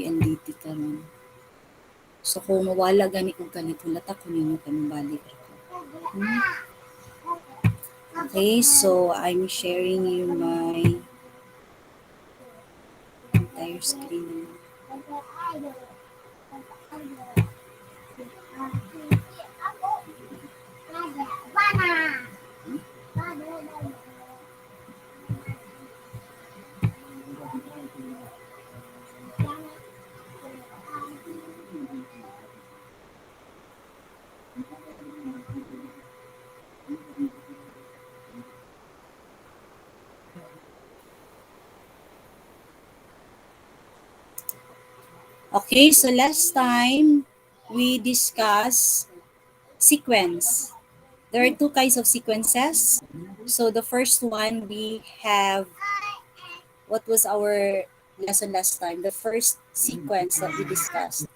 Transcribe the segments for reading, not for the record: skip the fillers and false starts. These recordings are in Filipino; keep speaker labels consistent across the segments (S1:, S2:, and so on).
S1: LT karon. So kung mawala gani kung ganito lata ko ninyo kanang balik. Okay, so I'm sharing you my entire screen. Okay, so last time we discussed sequence. There are two kinds of sequences. So the first one we have, what was our lesson last time? The first sequence that we discussed.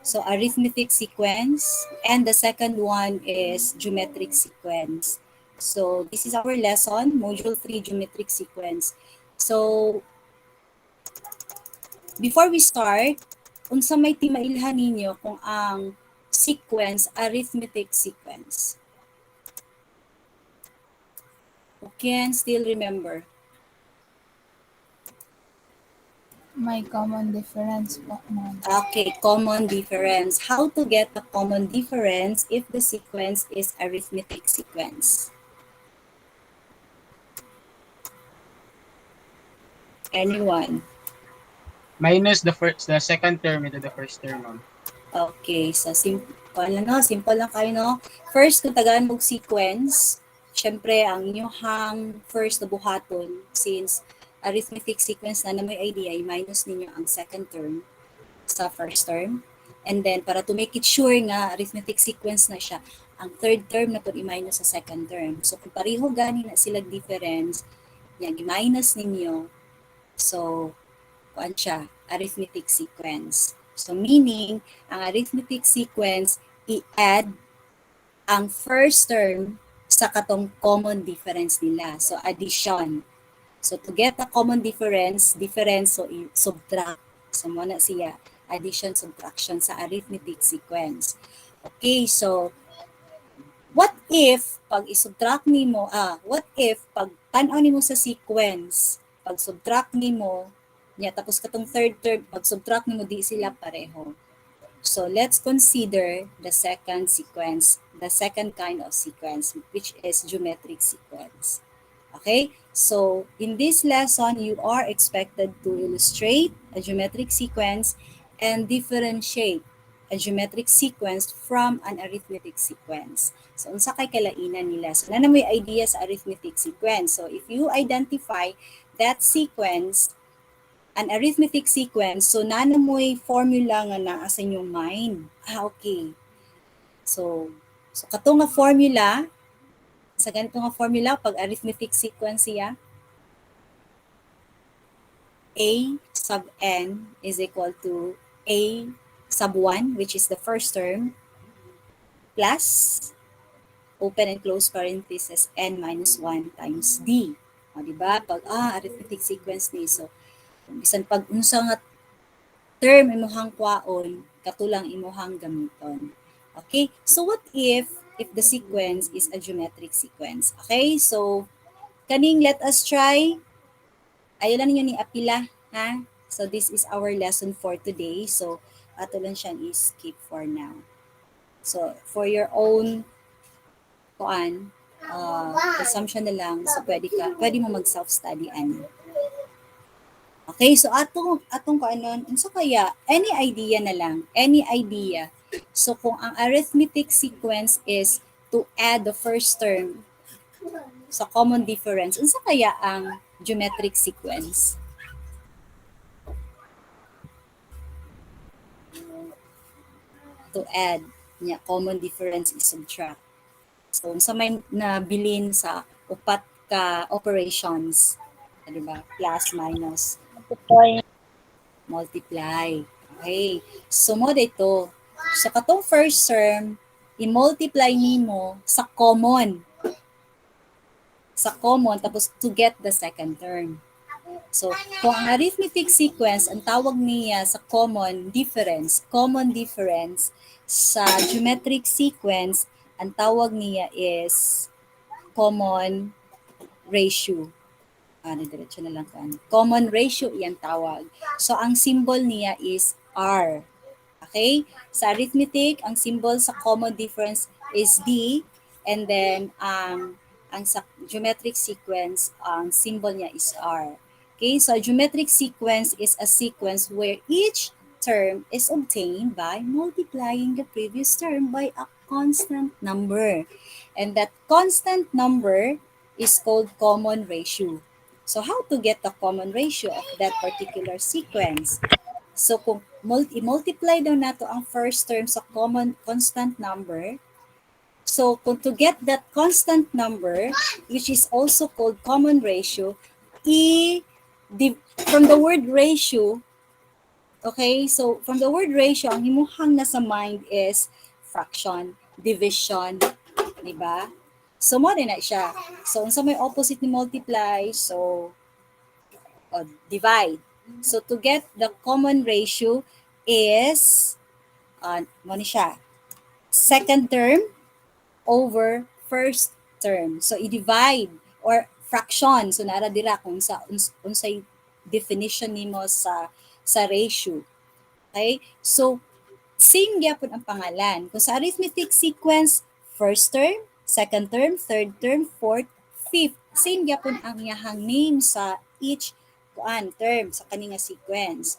S1: So arithmetic sequence, and the second one is geometric sequence. So this is our lesson, module 3 geometric sequence. So before we start, unsa may timailhan ninyo kung ang sequence, arithmetic sequence? Who can still remember?
S2: May common difference po, ma'am.
S1: Okay, common difference. How to get the common difference if the sequence is arithmetic sequence? Anyone?
S3: Minus the second term into the first term, ma'am.
S1: Okay, so simple lang kayo, no? First, kung tagaan mong sequence, syempre, ang inyong first na buhaton, since arithmetic sequence na may idea, minus ninyo ang second term sa first term. And then, para to make it sure nga arithmetic sequence na siya, ang third term na to i-minus sa second term. So, kung pareho gani na sila difference, yan, i-minus ninyo. So, kuan siya, arithmetic sequence. So, meaning, ang arithmetic sequence, i-add ang first term sa katong common difference nila. So, addition. So, to get a common difference, so subtract. So, muna siya, addition, subtraction sa arithmetic sequence. Okay, so, what if, pag isubtract nimo, what if, pag tanaw nimo sa sequence, pag subtract nimo, niya, tapos katong third term, pag subtract nimo, di sila pareho. So, let's consider the second sequence, the second kind of sequence, which is geometric sequence. Okay, so in this lesson, you are expected to illustrate a geometric sequence and differentiate a geometric sequence from an arithmetic sequence. So, unsa kay kalainan nila? So, na may idea sa arithmetic sequence. So, if you identify that sequence, an arithmetic sequence, so mo'y formula nga naa sa inyong mind. Okay. So katong nga formula, sa ganito nga formula, pag arithmetic sequence siya, A sub n is equal to A sub 1, which is the first term, plus, open and close parenthesis, n minus 1 times d. O, diba? Pag, arithmetic sequence ni, so, bisan pag unsa nga term imuhang kwaon, katulang imuhang gamiton. Okay? So what if the sequence is a geometric sequence? Okay? So kaning let us try. Ayo lang ninyo ni apila, ha? So this is our lesson for today. So ato lang siyang i-skip for now. So for your own assumption na lang, so pwede mo mag self-study ani. Okay, so atong kaanon, unsa kaya? Any idea na lang, any idea. So kung ang arithmetic sequence is to add the first term sa common difference, unsa kaya ang geometric sequence? To add, niya common difference is subtract. So unsa may nabilin sa upat ka operations, diba? Plus, minus, multiply. Okay. So mo dito. So katong first term, i-multiply nimo sa common. Sa common tapos to get the second term. So, kung ang arithmetic sequence, ang tawag niya sa common difference sa geometric sequence, ang tawag niya is common ratio. Diretso na lang ka. Common ratio iyang tawag. So, ang symbol niya is R. Okay? Sa arithmetic, ang symbol sa common difference is D. And then, ang sa geometric sequence, ang symbol niya is R. Okay? So, a geometric sequence is a sequence where each term is obtained by multiplying the previous term by a constant number. And that constant number is called common ratio. So, how to get the common ratio of that particular sequence? So, kung i-multiply daw nato ang first term sa common constant number, so kung to get that constant number, which is also called common ratio, from the word ratio, okay, so from the word ratio, ang himuhang nasa mind is fraction, division, di ba? So, mo din na siya. So, unsa may opposite ni multiply, so, divide. So, to get the common ratio is, mo ni siya, second term over first term. So, i-divide or fraction. So, nara dira kung unsay definition nimo sa ratio. Okay? So, same gyapon ang pangalan. Kung sa arithmetic sequence, first term, second term, third term, fourth, fifth. Same gyapon ang iyahang name sa each term sa kaninga sequence.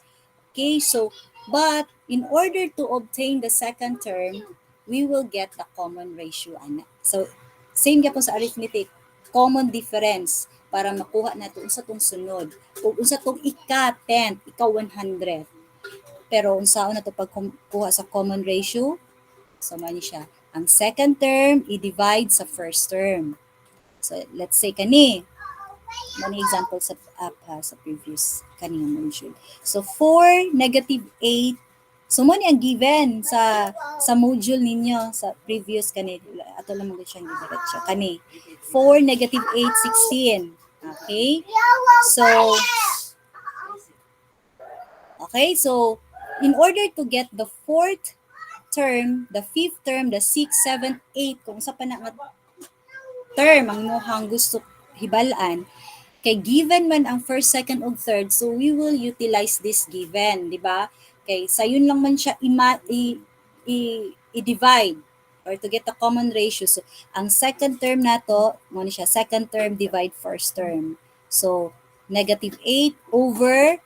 S1: Okay, so, but in order to obtain the second term, we will get the common ratio, ana. So, same gyapon sa arithmetic, common difference para makuha nato unsa tong sunod. Ug unsa tong ika-10, ika-100. Pero unsaon na to pagkuha sa common ratio? So, mani siya. Ang second term, i-divide sa first term. So, let's say kani, mani example sa previous kanina module. So, 4, -8. So, mo ang given sa module ninyo sa previous kani. Ato lang mo siyang gidiretso. Kani, 4, -8, 16. Okay? So, in order to get the fourth term, the fifth term, the sixth, seventh, eighth, kung sa pa na nga term ang imuhang gusto hibalaan, kay given man ang first, second, ug third, so we will utilize this given, di ba? Kay sayon lang man siya i-divide or to get the common ratio. So, ang second term nato, mo ni siya, second term divide first term. So, -8 over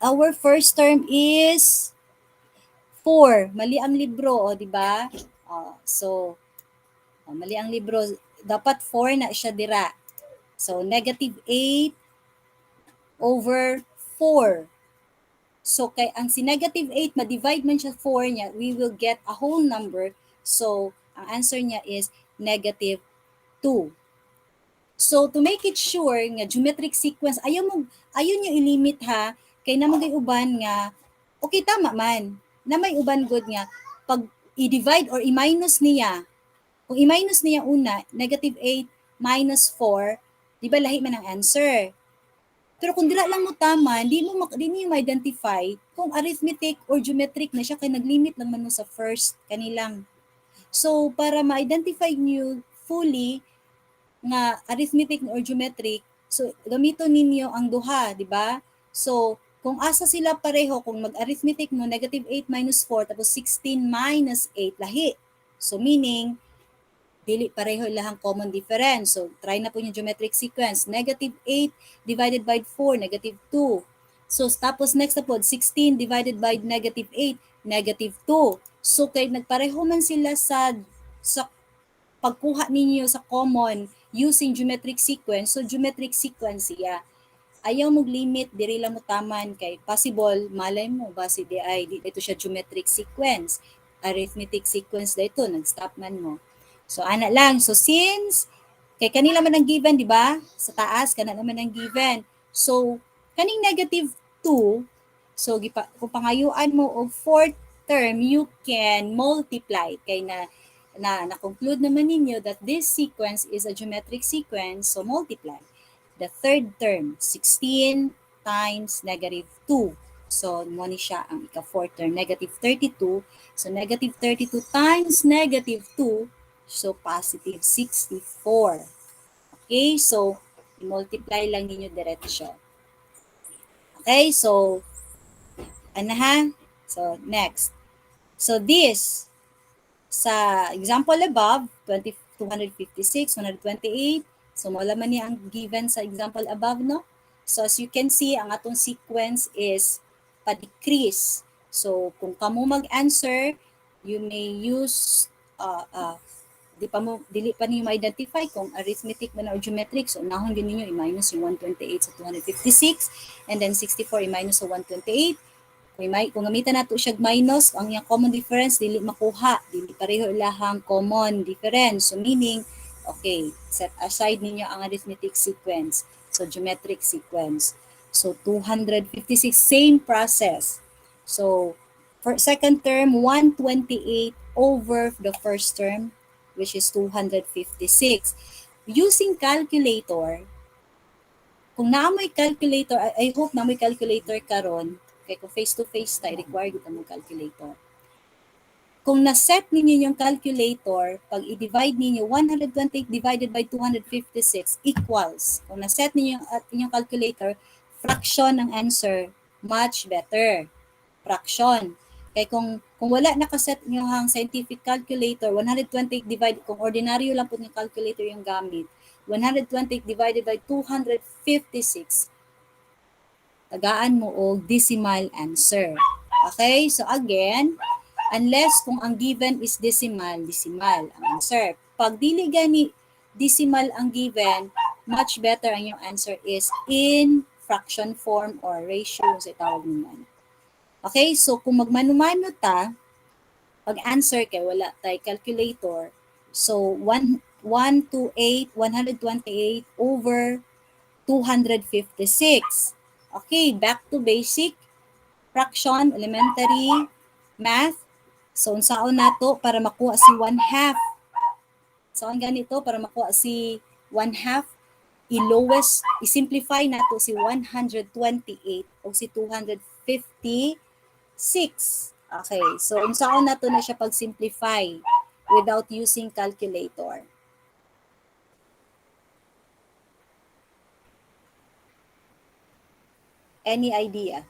S1: our first term is 4. Mali ang libro, o, di ba? Mali ang libro. Dapat 4 na siya dira. So, -8 over 4. So, kay ang si -8, ma-divide man siya 4 niya, we will get a whole number. So, ang answer niya is -2. So, to make it sure nga geometric sequence, ayaw nyo i-limit ha, kay na magay uban nga, okay, tama man, na may uban good nga, pag i-divide or i-minus niya, kung i-minus niya una, -8 minus 4, di ba lahi man ang answer? Pero kung dila lang mo tama, di niyo ma-identify kung arithmetic or geometric na siya, kay naglimit lang man mo sa first kanilang. So, para ma-identify niyo fully nga arithmetic or geometric, so gamiton ninyo ang duha, di ba? So, kung asa sila pareho, kung mag-arithmetic mo, -8 minus 4, tapos 16 minus 8, lahi. So, meaning, dili pareho ilahang common difference. So, try na po yung geometric sequence. -8 divided by 4, -2. So, tapos next na po, 16 divided by -8, -2. So, kay nagpareho man sila sa pagkuha ninyo sa common using geometric sequence, so geometric sequence siya. Ayaw mong limit, diri lang mo taman kay possible, malay mo, base di ay, dito siya geometric sequence, arithmetic sequence dito, nag-stop man mo. So, ana lang. So, since, kay kanila man ang given, di ba? Sa taas, kanila naman ang given. So, kaning -2, so, kung pangayuan mo og fourth term, you can multiply. Kay na-conclude naman ninyo that this sequence is a geometric sequence, so multiply. the third term, 16 times negative 2. So, mo ni siya ang ika-fourth term, negative 32. So, negative 32 times negative 2, so positive 64. Okay, so, i-multiply lang ninyo diretsyo. Okay, so, ano ha? So, next. So, this, sa example above, 256, 128, so wala man niya ang given sa example above, no? So as you can see, ang atong sequence is pa-decrease. So kung kamo mag-answer, you may use, dili pa niyo ma-identify kung arithmetic man or geometric. So unahon din ninyo i-minus yung 128 sa 256, and then 64 i-minus sa 128. Kung gamitan nato siya minus, ang yung common difference dili makuha, dili pareho ilahang common difference. So meaning, okay, set aside ninyo ang arithmetic sequence. So geometric sequence. So 256, same process. So for second term, 128 over the first term, which is 256. Using calculator, kung naamoy calculator, I hope naamoy calculator karon. Kaya kung face-to-face tayo, required ito mong calculator. Kung na-set ninyo yung calculator, pag i-divide ninyo, 128 divided by 256 equals. Kung na-set ninyo yung calculator, fraction ang answer, much better. Fraction. Kaya kung wala nakaset nyo ang scientific calculator, 128 divided, kung ordinaryo lang po yung calculator yung gamit, 128 divided by 256, tagaan mo og decimal answer. Okay? So again, unless kung ang given is decimal, decimal ang answer. Pag dili gani decimal ang given, much better ang yung answer is in fraction form or ratio sa tawag naman. Okay? So kung magmanumano ta, pag answer kay wala tay calculator, so 128 over 256. Okay, back to basic fraction, elementary math. So, unsaon nato para makuha si 1/2? Saan ganito para makuha si 1/2? I-lowest, i-simplify nato si 128 o si 256. Okay, so unsaon nato na siya pag-simplify without using calculator? Any idea?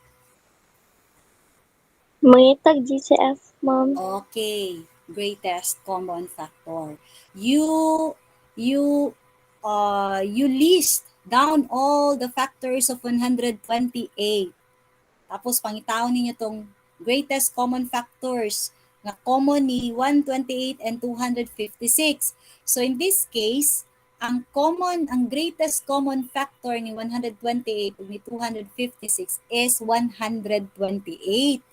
S4: Mangitag GCF, ma'am.
S1: Okay, greatest common factor. You list down all the factors of 128. Tapos pangitaon ninyo tong greatest common factors na common ni 128 and 256. So in this case, ang greatest common factor ni 128 ug ni 256 is 128.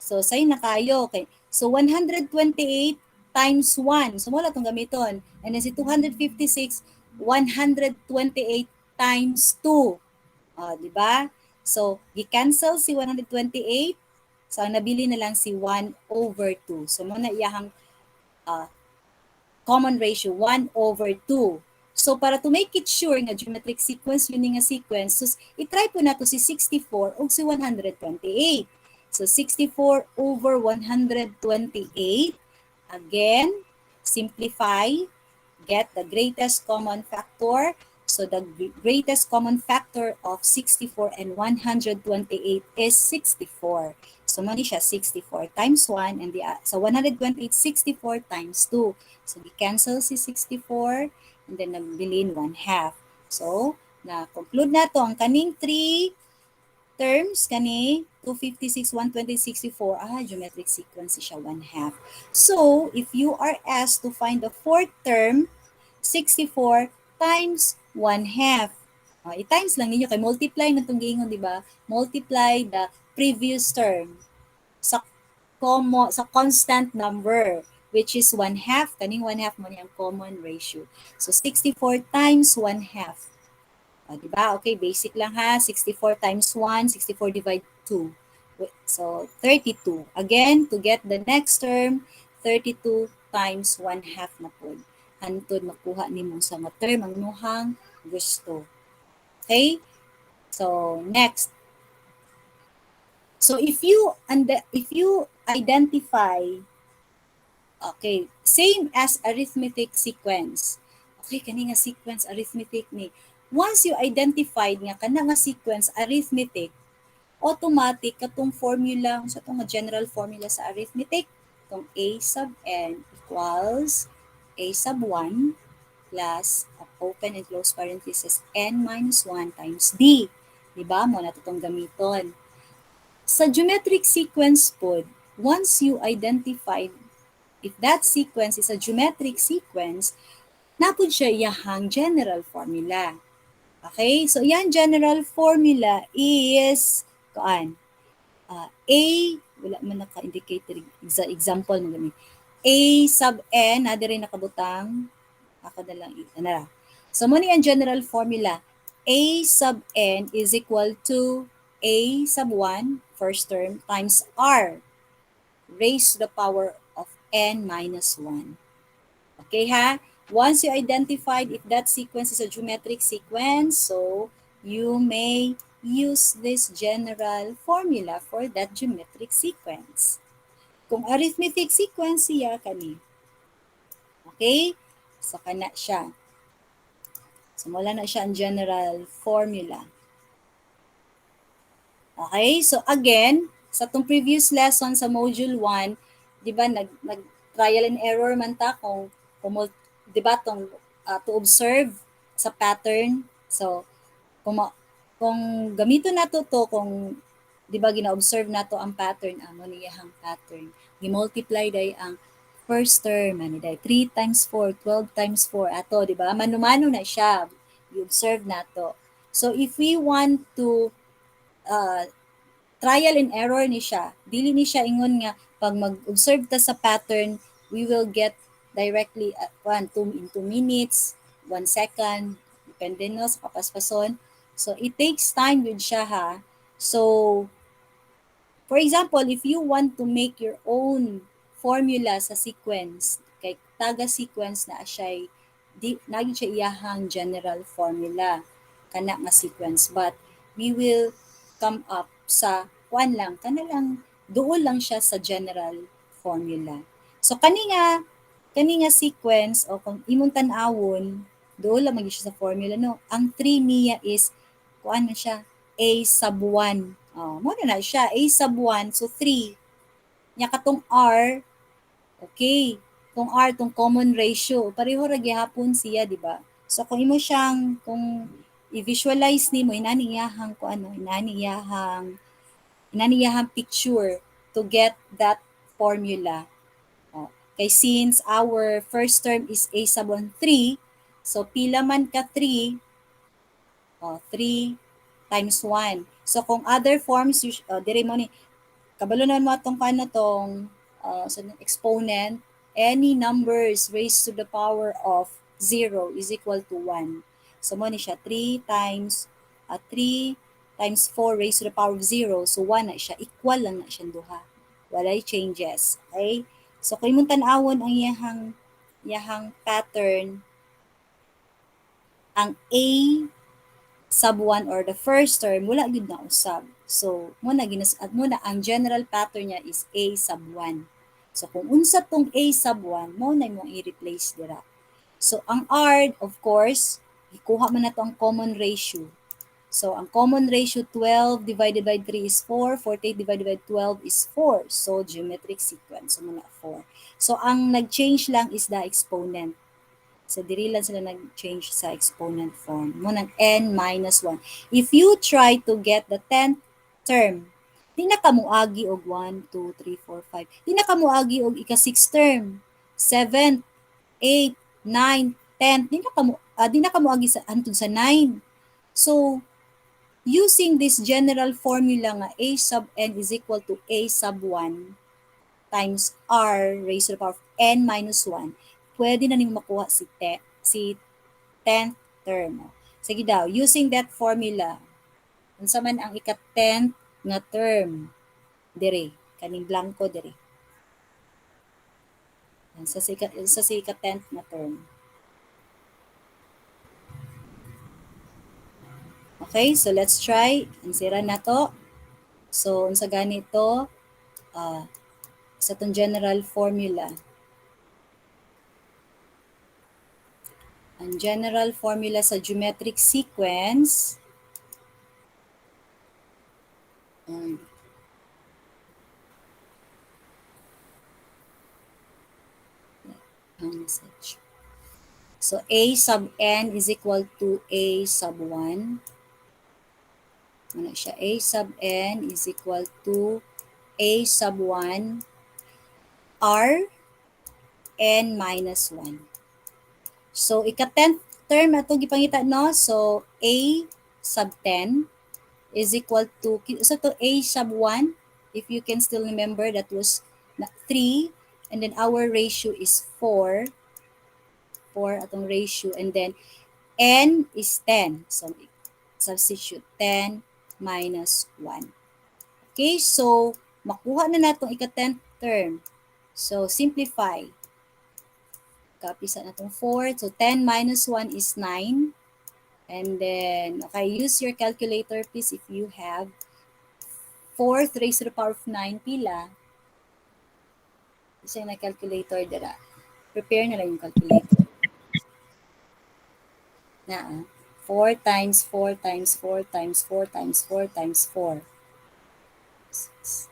S1: So, say na kayo. Okay. So, 128 times 1. So, wala itong gamiton. And then si 256, 128 times 2. Di ba? So, gi-cancel si 128. So, ang nabili na lang si 1 over 2. So, muna iyahang common ratio, 1 over 2. So, para to make it sure nga geometric sequence, yun nga sequence, so, itry po nato si 64 o si 128. So, 64 over 128. Again, simplify, get the greatest common factor. So, the greatest common factor of 64 and 128 is 64. So, mali siya 64 times 1 and so 128, 64 times 2. So, i-cancel si 64 and then nagbilin 1/2. So, na-conclude na to ang kaning 3 terms kani 256, 120, 64, geometric sequence siya 1/2. So, if you are asked to find the fourth term, 64 times 1/2. I-times lang ninyo kay multiply na itong giingon, di ba? Multiply the previous term sa constant number, which is 1/2. Kaning 1/2 mo niyang common ratio. So, 64 times 1/2. Diba? Okay, basic lang ha. 64 times 1, 64 divide 2. So, 32. Again, to get the next term, 32 times 1/2 na po. Hantod makuha ni mo sa term ang nuhang gusto. Okay? So, next. So, if you identify, okay, same as arithmetic sequence. Okay, kani nga sequence arithmetic ni. Once you identified nga kana nga sequence arithmetic, automatic katong formula, sa itong general formula sa arithmetic, itong a sub n equals a sub 1 plus open and close parenthesis n minus 1 times d. Diba? Mo na itong gamiton. Sa geometric sequence po, once you identified if that sequence is a geometric sequence, napod siya iyahang general formula. Okay? So, yan general formula is, kuan, A, wala man naka-indicate example mo gani. A sub n, na rin nakabutang, ako na lang, na. So, muna ang general formula. A sub n is equal to A sub 1, first term, times R, raised to the power of n minus 1. Okay ha? Once you identified if that sequence is a geometric sequence, so you may use this general formula for that geometric sequence. Kung arithmetic sequence siya kani. Okay? So kana siya. So wala na siya ang general formula. Okay? So again, sa tong previous lesson sa module 1, 'di ba nag trial and error man ta kung 'di ba tong to observe sa pattern. So kung kung gamito nato to kung 'di ba gina-observe nato ang pattern, amo niyang pattern. Gi-multiply day ang first term ani day 3 times 4, 12 times 4 ato, 'di ba? Mano-mano na siya. I-observe nato. So if we want to uh, trial and error ni siya. Dili ni siya ingon nga pag mag-observe ta sa pattern, we will get directly at 2 in 2 minutes, 1 second, depende no sa kapaspason. So it takes time with siya ha. So for example, if you want to make your own formula sa sequence, kay taga sequence na siya di nagi siya iyahang general formula kana nga sequence, but we will come up sa kuan lang lang duol lang siya sa general formula. So kani nga sequence o kung imong tan-awon duol lang man siya sa formula no. Ang 3 niya is kuan man siya a sub 1. Oh, mo na siya a sub 1 so 3. Nya katong r, okay. Tong r tong common ratio pareho ra gihapon siya, di ba? So kung imo siyang kung i-visualize nimo inaniyahang ko ano inaniyahang picture to get that formula. Oh. Kay since our first term is a sub 1 3, so pila man ka 3, 3 times 1. So kung other forms dire mo ni kabalonan mo atong kano tong sa exponent, any numbers raised to the power of 0 is equal to 1. So mo ni siya 3 times 3 times 4 raised to the power of 0. So 1 na siya. Equal lang na siya duha. Walay changes. Okay? So kung imong tan-awon ang iyahang pattern, ang A sub 1 or the first term, wala gid na usab. So, muna ang general pattern niya is A sub 1. So, kung unsa tong A sub 1, mo na imong i-replace dira. So, ang R, of course, ikuha man nato ang common ratio. So, ang common ratio 12 divided by 3 is 4, 48 divided by 12 is 4. So, geometric sequence. So, muna 4. So, ang nag-change lang is the exponent. So, diri lang sila nag-change sa exponent form. Munang n minus 1. If you try to get the 10th term, di na kamuagi og 1, 2, 3, 4, 5. Di na kamuagi og ika-6th term. 7th, 8th, 9th, 10th. Di na kamuagi sa antud sa 9. So, using this general formula nga a sub n is equal to a sub 1 times r raised to the power of n minus 1, pwede na nimo makuha si 10th term. Sige daw, using that formula, unsa man ang ika-10th nga term, dire, kaning blanco dire. Sa ika-10th nga term. Okay, so let's try. Ansira na to. So, unsa ganito, sa itong general formula. Ang general formula sa geometric sequence, message. So, A sub n is equal to A sub 1. Ano siya? A sub n is equal to A sub 1 R n minus 1. So, ika-10th term na ito gipangita, no? So, A sub 10 is equal to, so to A sub 1, if you can still remember, that was 3, and then our ratio is 4 atong ratio, and then n is 10. So, substitute 10 minus 1. Okay, so, makuha na natong ika-10th term. So, simplify. Copy sa natong 4. So, 10 minus 1 is 9. And then, okay, use your calculator please if you have 4th raised to the power of 9 pila. Isa na calculator dira. Prepare na lang yung calculator. Na 4 times 4 times 4 times 4 times 4 times 4. 6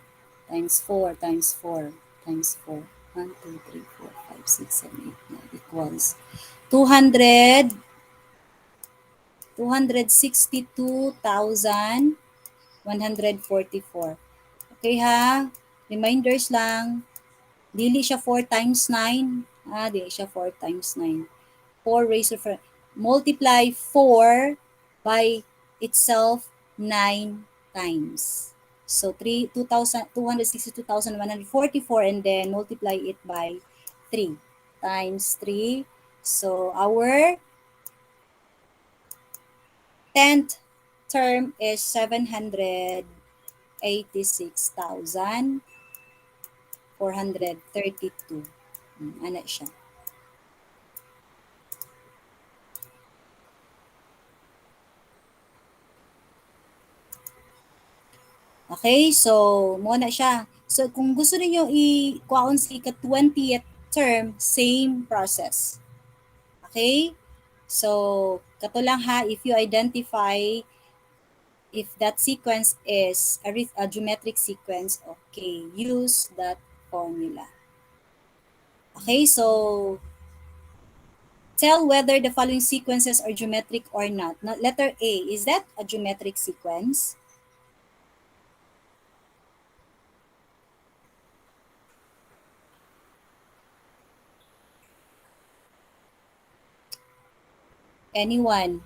S1: times 4 times 4 times 4. 1, 2, 3, 4, 5, 6, 7, 8, 9 equals 200 262,144. Okay ha? Reminders lang. Dili siya 4 times 9. Dili siya 4 times 9. 4 raised to 4. Multiply 4 by itself 9 times. So 262,144, and then multiply it by 3 times 3. So our 10th term is 786,432. Ano siya? Okay, so muna siya. So kung gusto niyo i-kuhaon si ka-20th term, same process. Okay? So, kato lang ha, if you identify if that sequence is a geometric sequence, okay, use that formula. Okay, so tell whether the following sequences are geometric or not. Now, letter A, is that a geometric sequence? Anyone?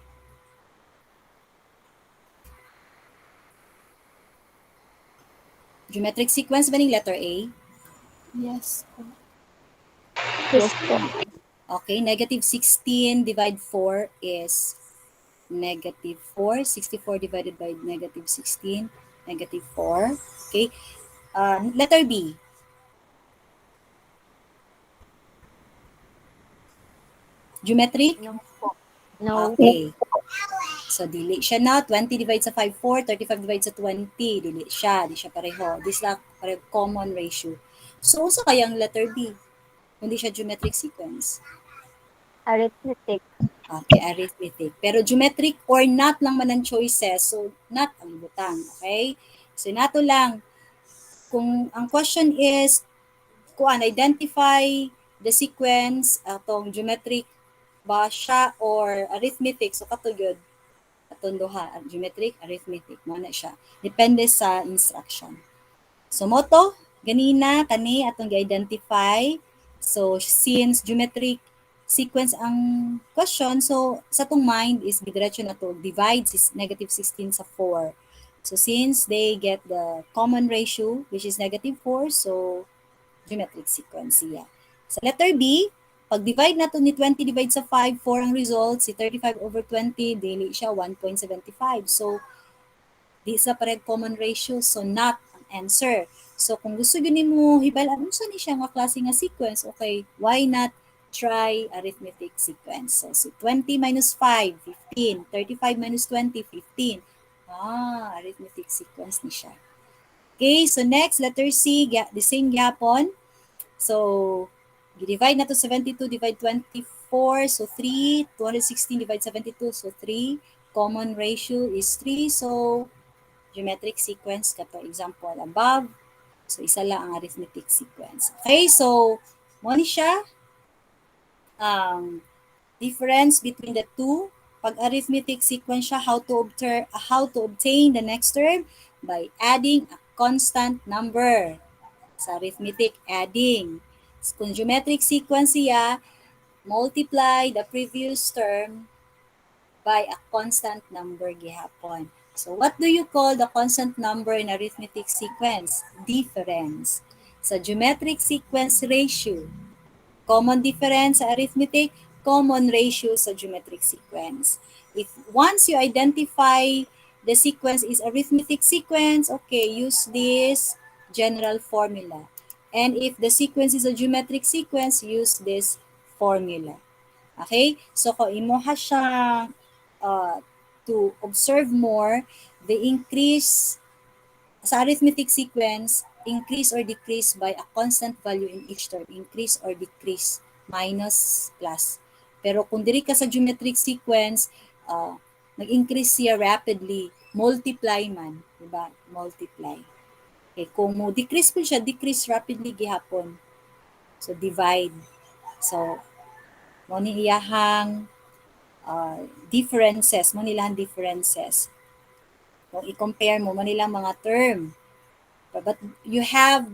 S1: Geometric sequence ba ning letter A?
S2: Yes po.
S4: Yes po.
S1: Okay, negative 16 divide 4 is negative 4. 64 divided by negative 16, negative 4. Okay, letter B. Geometric?
S4: No po. No.
S1: Okay. So, dili siya na. 20 divided sa 5, 4. 35 divided sa 20. Dili siya. Di siya pareho. This lang pareho common ratio. So, unsa kayang letter B? Hindi siya geometric sequence.
S4: Arithmetic.
S1: Okay, arithmetic. Pero geometric or not lang man ang choices. So, not ang butang. Okay? So, nato lang. Kung ang question is, kuan, identify the sequence, atong geometric ba siya or arithmetic. So, kato yun. Atong duha, geometric, arithmetic. Mo na siya. Depende sa instruction. So, moto, ganina, kani, atong gi-identify. So, since geometric sequence ang question, so sa tong mind is diretso na to, divide negative 16 sa 4. So, since they get the common ratio, which is negative 4, so geometric sequence siya. Sa letter B, pag-divide nato ni 20 divide sa 5, 4 ang result, si 35 over 20, dili siya 1.75. So, di sa pareg common ratio, so not ang answer. So, kung gusto yun mo hibal, ano sa ni siya nga klase nga sequence, okay, why not tri-arithmetic sequence. So 20 minus 5, 15. 35 minus 20, 15. Arithmetic sequence ni siya. Okay, so next, letter C, the same gyapon. So, divide na to 72, divide 24, so 3. 216 divide 72, so 3. Common ratio is 3, so geometric sequence kato example above. So, isa lang ang arithmetic sequence. Okay, so, mo ni siya difference between the two. Pag arithmetic sequence siya, how to obtain the next term by adding a constant number. Sa arithmetic, adding. Kung geometric sequence siya, multiply the previous term by a constant number gihapon. So what do you call the constant number in arithmetic sequence? Difference. Sa geometric sequence, ratio. Common difference sa arithmetic, common ratio sa geometric sequence. If once you identify the sequence is arithmetic sequence, okay, use this general formula. And if the sequence is a geometric sequence, use this formula. Okay? So kung imuha siya to observe more, the increase sa arithmetic sequence, increase or decrease by a constant value in each term. Increase or decrease, minus, plus. Pero kung diri ka sa geometric sequence, nag-increase siya rapidly. Multiply man. Diba? Multiply. Okay, kung mo decrease po siya, decrease rapidly gihapon. So, divide. So, mo ni iyahang differences. Mo nilang differences. Kung i-compare mo nilang mga term. But you have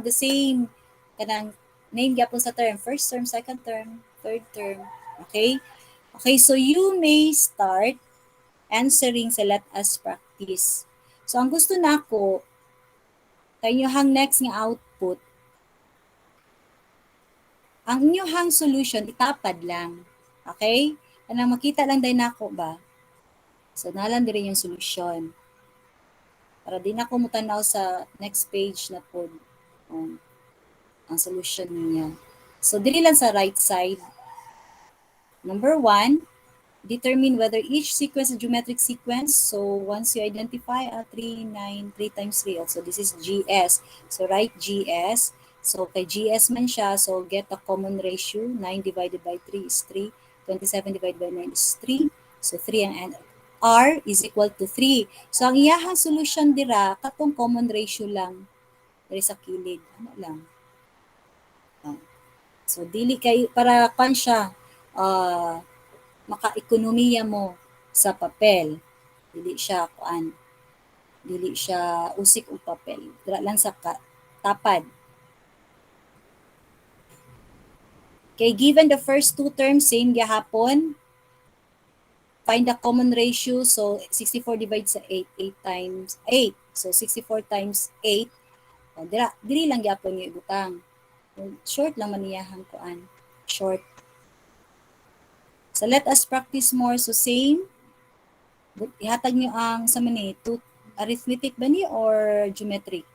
S1: the same kanang name gyapon sa term, first term, second term, third term. Okay? Okay, so you may start answering sa let us practice. So ang gusto nako kayong next nga output, ang inyong solution itapad lang. Okay? Kanang makita lang day nako ba? So nalan diri yung solution. Para di na ko mutanaw sa next page na po ang solution niya. So, dili lang sa right side. Number 1, determine whether each sequence is a geometric sequence. So, once you identify 3, 9, 3 times 3. Also, this is GS. So, write GS. So, kay GS man siya. So, get a common ratio. 9 divided by 3 is 3. 27 divided by 9 is 3. So, 3 and R is equal to 3. So, ang iyahang solution dira, katong common ratio lang. Diri sa kilid. Ano lang? So, dili kay, para kan siya, maka-ekonomiya mo sa papel. Dili siya usik og papel. Dira lang sa tapad. Okay, given the first two terms, same gihapon. Find the common ratio. So, 64 divided sa 8, 8 times 8. So, 64 times 8. Dili lang gihapon yung ibutang. Short lang man niyahang kuan. Short. So let us practice more. So same. Ihatag niyo ang sa mani, arithmetic ba ni or geometric?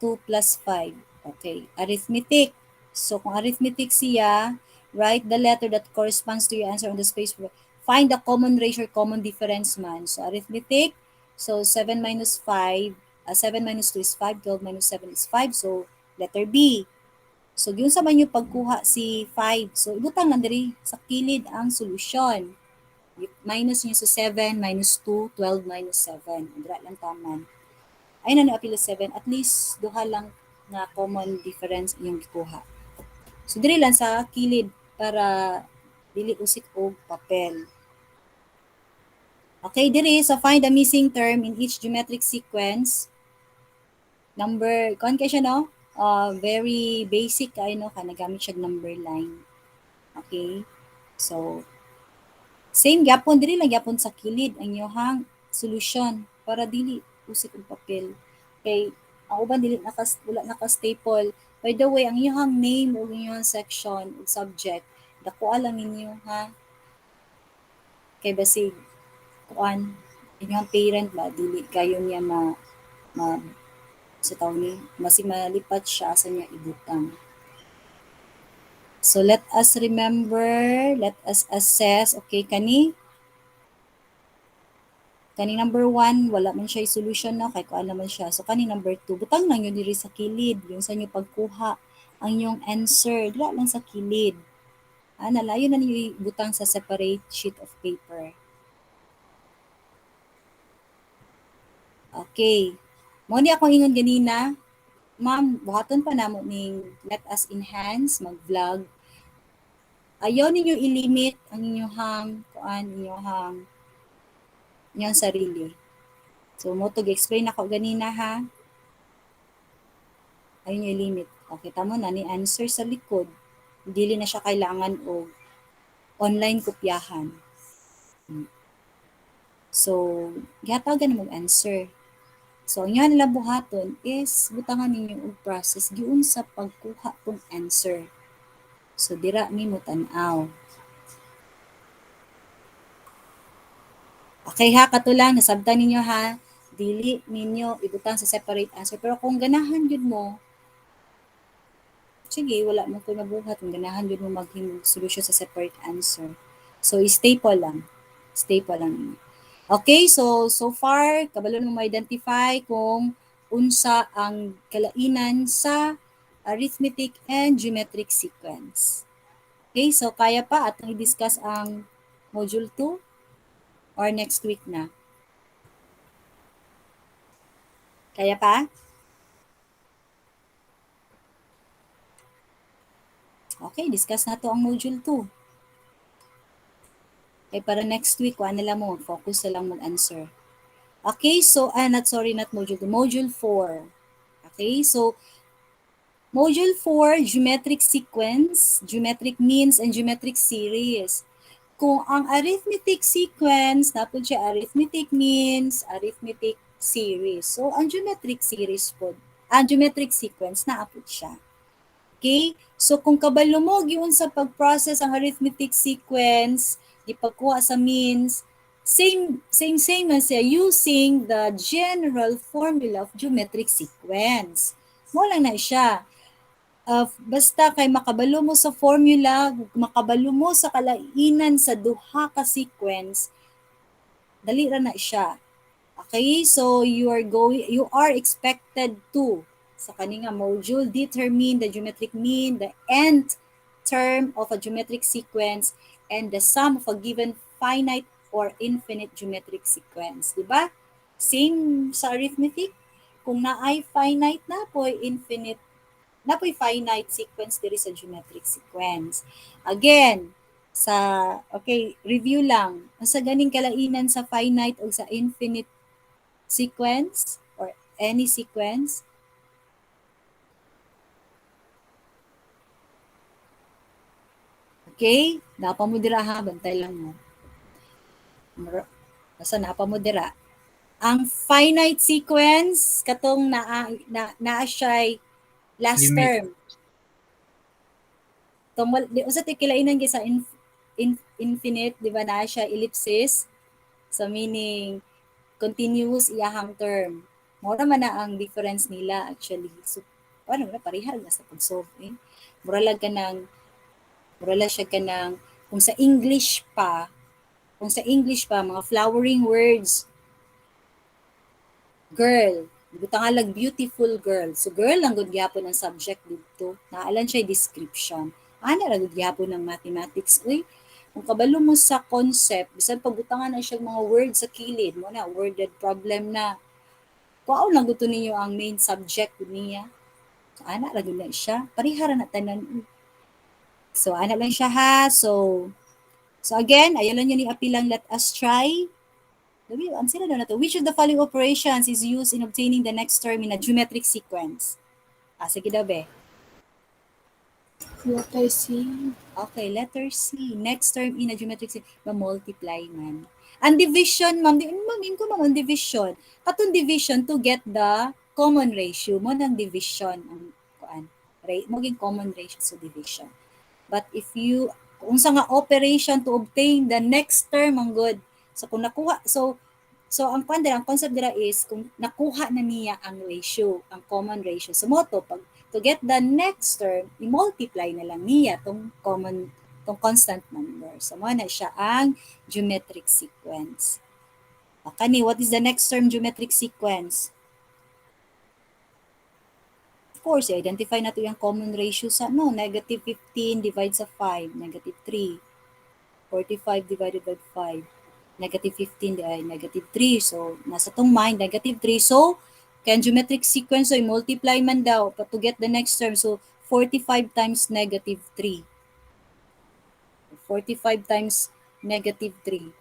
S1: 2 plus 5. Okay. Arithmetic. So kung arithmetic siya, write the letter that corresponds to your answer on the space. Find the common ratio or common difference man. So arithmetic. So 7 minus 5. 7 minus 2 is 5. 12 minus 7 is 5. So letter B. So, yun sa man yung pagkuha si 5. So, ibutang lang diri sa kilid ang solusyon. Minus nyo sa 7, minus 2, 12 minus 7. Andra lang taman. Ay na apilo 7. At least, duha lang na common difference yung gikuha. So, diri lang sa kilid para dili usik og papel. Okay, diri. So, find the missing term in each geometric sequence. Number, kuhan kayo siya, no? Very basic kayo, no? Nagamit siya number line. Okay? So, same gyapon, dili lang gyapon sa kilid ang iyohang solution para dili usik ang papel. Okay, ang uban dili wala naka-staple. By the way, ang iyohang name o iyohang section o subject, dako lang ninyo ha. Kay basig kuan inyong parent ba dili kayo niya sa taon ni masig malipat siya sa niya ibutang. So let us remember, let us assess, okay, kani number 1, wala man siya solution na, kay kuan naman siya. So kani number 2, butang lang yun diri sa kilid, yung sa inyo pagkuha, ang yung answer, dila lang sa kilid. Nalayo na niyo butang sa separate sheet of paper. Okay. Mo ni akong ingon ganina, ma'am, buhaton pa namo ning let us enhance, mag-vlog. Ayaw ninyo i-limit ang inyong sarili. So, mo to explain ako ganina ha. Ayaw nyo i-limit. Okay, tamo na ni answer sa likod. Dili na siya kailangan o online kopyahan. So, gihatagan na mag-answer. So, ang yan nila buhaton is butangan ninyo og process giun sa pagkuha tong answer. So, dira mi mo tan-aw. Okay ha, katulang, nasabtan ninyo ha. Dili ninyo ibutang sa separate answer. Pero kung ganahan yun mo, sige, wala mo ko nabuhat. Kung ganahan yun mo maghimog solusyon sa separate answer. So, staple lang. Staple lang. Okay, so far, kabalo mo ma-identify kung unsa ang kalainan sa arithmetic and geometric sequence. Okay, so kaya pa atong i-discuss ang module 2 or next week na? Kaya pa? Okay, discuss na to ang module 2. Okay, para next week, kuha nila mo, focus na lang mag-answer. Okay, so, not module 2, module 4. Okay, so, module 4, geometric sequence, geometric means, and geometric series. Kung ang arithmetic sequence, napod siya arithmetic means, arithmetic series. So, ang geometric series po, ang geometric sequence, naapod siya. Okay? So, kung kabalo mo, yun sa pag-process ang arithmetic sequence, ipagkuha sa means, same man siya using the general formula of geometric sequence. Mo lang na siya. Basta kay makabalo mo sa formula, makabalo mo sa kalainan sa duha ka sequence, dali ra na siya. Okay, so you are expected to sa kaninga module determine the geometric mean, the nth term of a geometric sequence, and the sum of a given finite or infinite geometric sequence. Diba? Same sa arithmetic. Kung naay finite na po, infinite na po'y finite sequence diri sa geometric sequence. Again, review lang. Sa ganing kalainan sa finite o sa infinite sequence or any sequence? Okay? Napa mo dira ha, bantay lang mo. Basta napa mo dira. Ang finite sequence, katong naa siya'y last
S3: Limit.
S1: term. Usa ti kilainan sa infinite, di ba na siya ellipsis? So meaning, continuous iyahang term. Mura man na ang difference nila actually. So, paano na parihal na sa pag-solve eh. Mura lang siya ka ng, kung sa English pa, mga flowering words, girl, butangalag beautiful girl. So girl lang gud gyapon ang subject dito. Naalan siya description. Ana ra gud gyapon ng mathematics. Uy, kung kabalo mo sa concept, bisan pagbutangan na siya mga words sa kilid mo na worded problem na. Kuaw lang gusto ninyo ang main subject niya. So ana ra gud na siya. Parihara na tanan. So ana lang siya ha. So again, ayon lang yun yung apilang let us try. Answer na to. Which of the following operations is used in obtaining the next term in a geometric sequence? Sige daw, be.
S2: Letter C.
S1: Okay, letter C. Next term in a geometric sequence, multiply man. Ang division, ma'am, ko ang division. Katong division to get the common ratio mo ng division ang kuan. Maging common ratio sa division. But if kung sa nga operation to obtain the next term ang good. So kung nakuha, so ang concept dira is kung nakuha na niya ang ratio, ang common ratio. So mo to, pag to get the next term, i-multiply na lang niya tong constant number. So, mo na siya ang geometric sequence. O, kani, what is the next term geometric sequence? Of course, i-identify nato yung common ratio sa negative 15 divided sa 5, negative 3. 45 divided by 5. Negative 15 ay negative 3. So, nasa tong mind, negative 3. So, can geometric sequence, so i-multiply man daw to get the next term. So, 45 times negative 3. 45 times negative 3.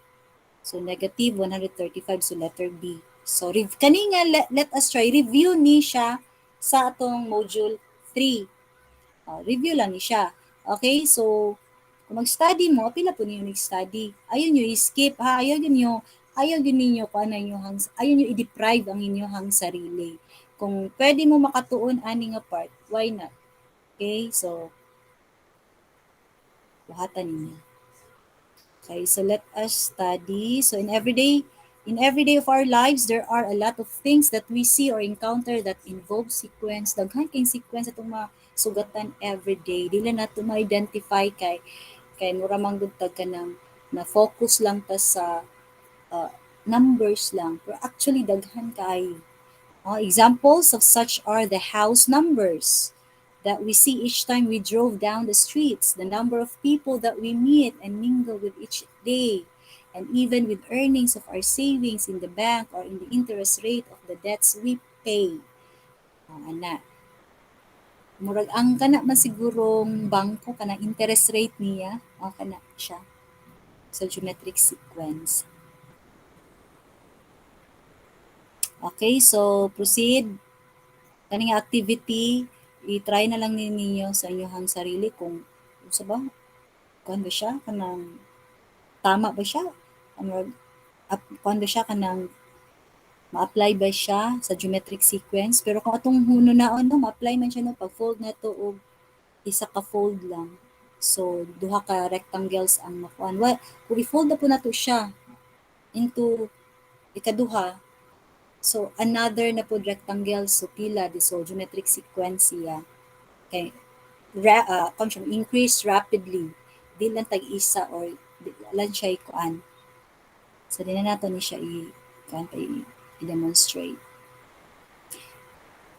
S1: So, negative 135. So, letter B. So, kani nga, let us try. Review ni siya sa atong module 3. Review lang ni siya. Okay, so, kung mag-study mo, pila po niyo nag-study. Ayaw nyo i-skip, ha? Ayaw nyo ninyo, ayaw nyo i-deprive ang inyong sarili. Kung pwede mo makatuon ani nga part, why not? Okay, so, buhatan ninyo. Okay, so let us study. So in everyday of our lives, there are a lot of things that we see or encounter that involve sequence. Daghan kayong sequence atong mga sugatan everyday. Dili na ito ma-identify kay mura manggod ka ng na focus lang ta sa numbers lang. Pero actually daghan kay. Examples of such are the house numbers that we see each time we drove down the streets, the number of people that we meet and mingle with each day, and even with earnings of our savings in the bank or in the interest rate of the debts we pay. Ana. Murag ang kana man sigurong bangko kanang interest rate niya, kana siya sa geometric sequence. Okay, so proceed. Kaning activity, i-try na lang ninyo sa inyong sarili kung sa ba, kuan ba siya, kanang tama ba siya, kuan ba siya, kanang ma-apply ba siya sa geometric sequence. Pero kung atong hununaon ma-apply man siya pag fold na to og isa ka fold lang. So, duha ka rectangles ang makuan. Kung i-fold na po na to siya into ikaduha, so another na po rectangle, so pila, so geometric sequence siya. Okay. Increase rapidly. Di lang tag-isa or di lang siya ikuan. So, di na nato ni siya i-demonstrate.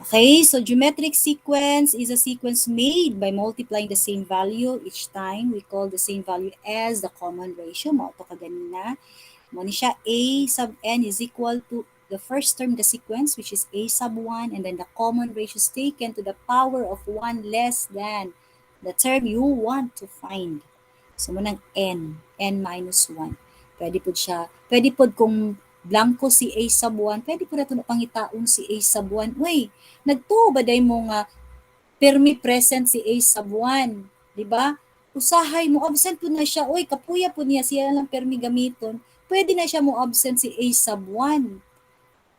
S1: Okay, so geometric sequence is a sequence made by multiplying the same value each time. We call the same value as the common ratio. Mo to kaganina. Mo ni siya a sub n is equal to the first term the sequence, which is a sub 1, and then the common ratio is taken to the power of 1 less than the term you want to find. So, mo ng n minus 1. Pwede po kung blanco si a sub 1, pwede po nato na pangitaon si a sub 1. Uy, nagtuo ba day mo nga permi present si a sub 1, di ba? Usahay mo absent po na siya. Uy, kapuya po niya siya lang permi gamiton. Pwede na siya mo absent si a sub 1.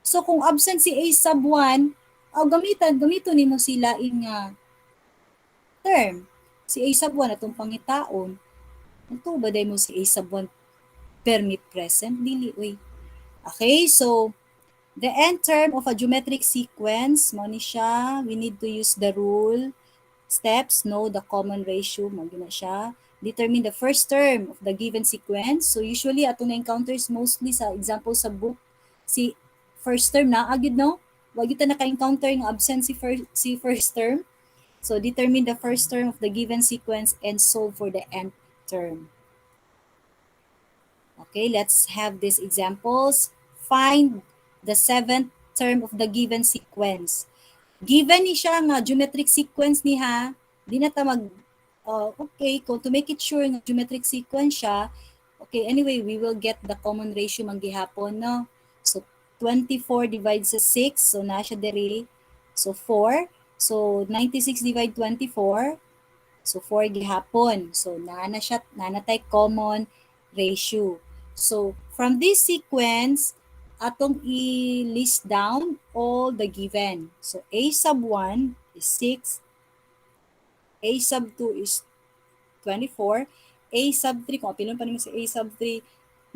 S1: So kung absent si a sub 1, gamiton nimo sila in term. Si a sub 1 atong pangitaon. Nagtuo ba day mo si a sub 1 permi present? Dili, uy. Okay, so the end term of a geometric sequence, mo ni siya, we need to use the rule. Steps, know the common ratio, mo na siya. Determine the first term of the given sequence. So usually, ato na encounters mostly sa example sa book, si first term na, agad no? Wag yun naka-encounter yung absent si first term. So determine the first term of the given sequence and solve for the nth term. Okay, let's have these examples. Find the seventh term of the given sequence. Given ni siya nga geometric sequence ni ha, di na ta okay, to make it sure nga geometric sequence siya, okay, anyway, we will get the common ratio manggihapon, no? So, 24 divided sa 6, so na siya diri. So, 4. So, 96 divide 24. So, 4 gihapon. So, nanatay common ratio. So, from this sequence, atong i-list down all the given. So, a sub 1 is 6, a sub 2 is 24, a sub 3, kung apilon pa naman si a sub 3,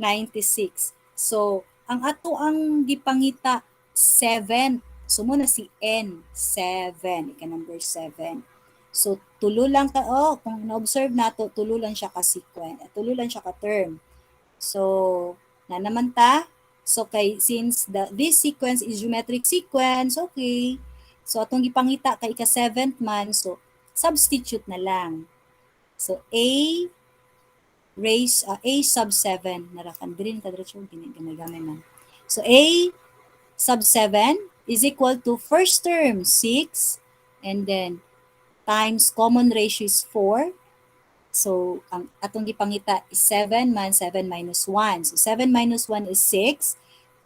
S1: 96. So, ang ato ang gipangita, 7 So muna si N, 7, ika number 7. So tulo lang ka, kung na-observe nato, tulo lang siya ka sequence, tulo lang siya ka term. So na naman ta, so kay since this sequence is geometric sequence, okay. So atong gipangita kay ika 7th man, so substitute na lang. So A sub 7 narakan diri ta diretso gamay-gamay man. So A sub 7 is equal to first term 6 and then times common ratio is 4. So ang atong gipangita is 7 man 7 minus 1. So 7 minus 1 is 6.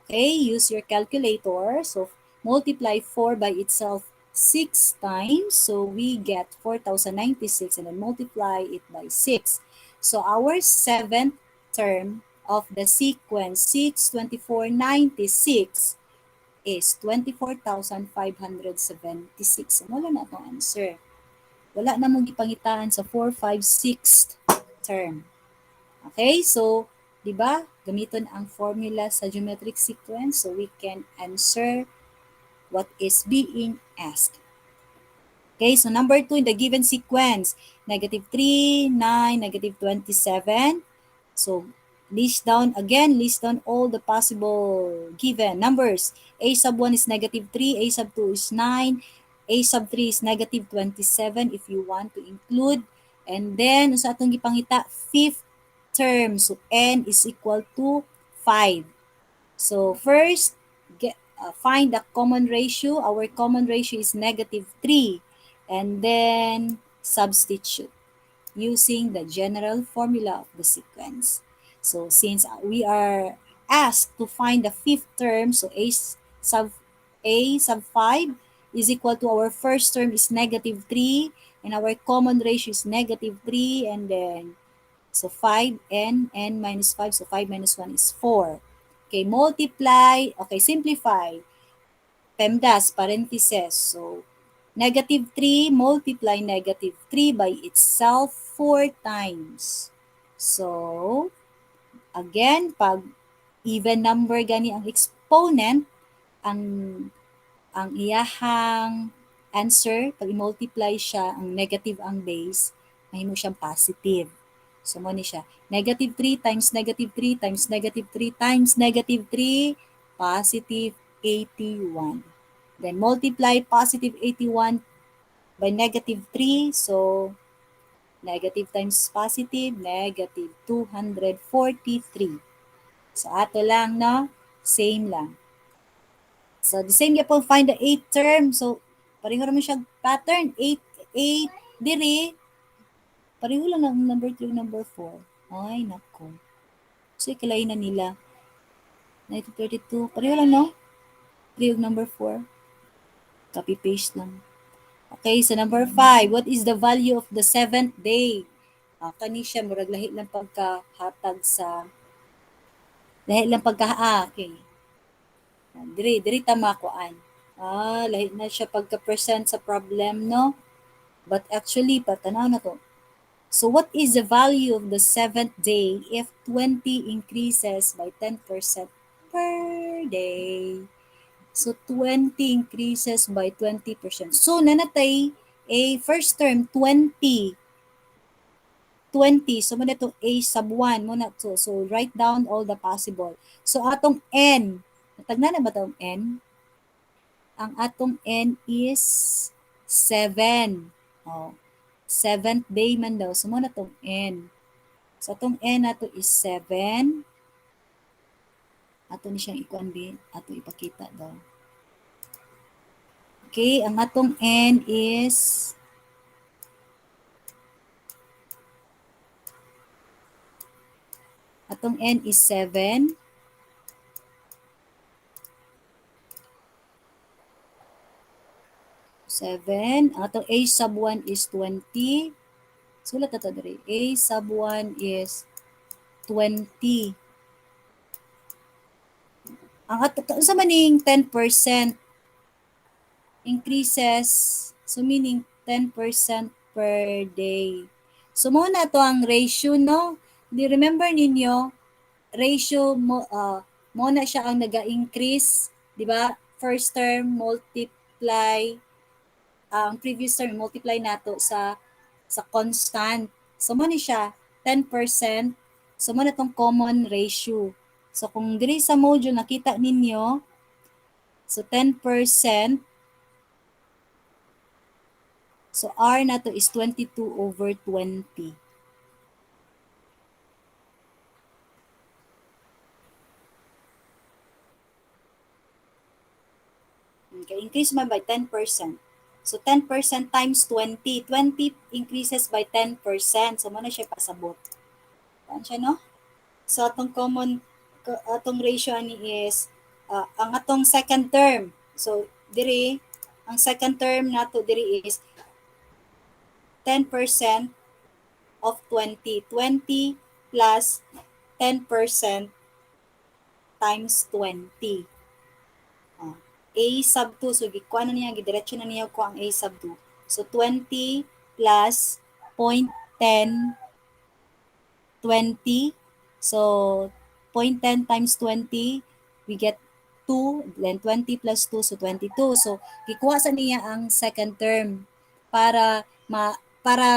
S1: Okay, use your calculator. So multiply 4 by itself 6 times. So we get 4,096 and then multiply it by 6. So our seventh term of the sequence 6, 24, 96 is 24,576. So wala na itong answer. Wala na mong gipangitaan sa 4, 5, 6th term. Okay, so, di ba, gamiton ang formula sa geometric sequence so we can answer what is being asked. Okay, so number 2 in the given sequence, negative 3, 9, negative 27. So, list down all the possible given numbers. A sub 1 is negative 3, A sub 2 is 9, A sub 3 is negative 27 if you want to include. And then, sa atong gipangita, fifth term. So, n is equal to 5. So, first, find the common ratio. Our common ratio is negative 3. And then, substitute using the general formula of the sequence. So, since we are asked to find the fifth term, so A sub 5 is equal to our first term is negative 3 and our common ratio is negative 3 and then so 5 n minus 5, so 5 minus 1 is 4. Okay, multiply, okay, simplify. PEMDAS, parentheses. So, negative 3 multiply negative 3 by itself 4 times. So, again, pag even number gani ang exponent, ang iyahang answer, pag i-multiply siya, ang negative ang base, mahimo siyang positive. So, mo ni siya. Negative 3 times negative 3 times negative 3 times negative 3, positive 81. Then multiply positive 81 by negative 3. So, negative times positive, negative 243. So, ato lang, no? Same lang. So, the same yapon find the 8th term. So, pareho naman siya pattern. 8 diri. Pareho lang ang number 3 number 4. Ay, nako. So, ikalay na nila. 1932. Pareho lang, no? 3 number 4. Copy-paste lang. Okay, so number 5. What is the value of the 7th day? Kani siya, murag lahi lang pagkahatag sa lahi lang okay. Diri tama kuan. Lahi na siya pagka-present sa problem, no? But actually, patanaw na to. So what is the value of the 7th day if 20 increases by 10% per day? So 20 increases by 20%. So nanatay first term 20. 20. So muna to A sub 1 muna to. So write down all the possible. So atong N. Natagna na ba itong N? Ang atong N is 7. Oh. 7th day man daw. So muna tong N. So atong N nato is 7. Ato ni siyang ikuan din. Ato ipakita daw. Okay, ang atong N is atong N is 7. Ang atong A sub 1 is 20. Sulat na ito diri. A sub 1 is 20. Ang atong sa maning 10% increases, so meaning 10% per day. So muna to ang ratio, no? Remember ninyo, ratio mo na siya ang naga-increase, di ba? first term multiply ang previous term multiply nato sa constant. So mo ni siya 10%. So mo na tong common ratio. So kung diri sa module nakita ninyo, so 10%. So R na to is 22/20. Okay, increase man by 10%. So 10% times 20. 20 increases by 10%. So mo na siya pasabot. Ano siya no? So atong atong ratio ani is ang atong second term. So diri ang second term nato diri is 10% of 20. 20 plus 10% times 20. A sub 2. So gikuha na niya, gidiretso na niya ko ang A sub 2. So 20 plus 0.10 20. So 0.10 times 20, we get 2, then 20 plus 2, so 22. So gikuha sa niya ang second term para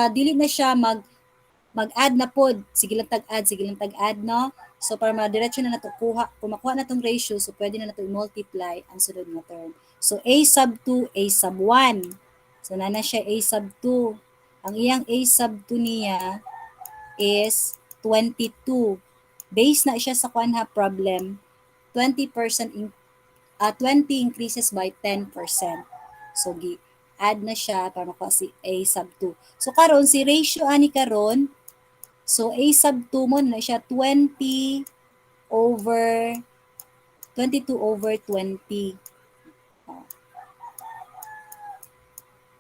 S1: dili na siya mag-add na pod. Sige lang tag-add, no? So para madiretso na nato kung makuha na tong ratio, so pwede na nato i-multiply ang sunod nga term. So A sub 2, A sub 1. So na siya A sub 2. Ang iyang A sub 2 niya is 22. Based na siya sa kuanha problem, 20 increases by 10%. So add na siya para makuha si A sub 2. So karon si ratio ani karon, so A sub 2 mo na siya 22/20.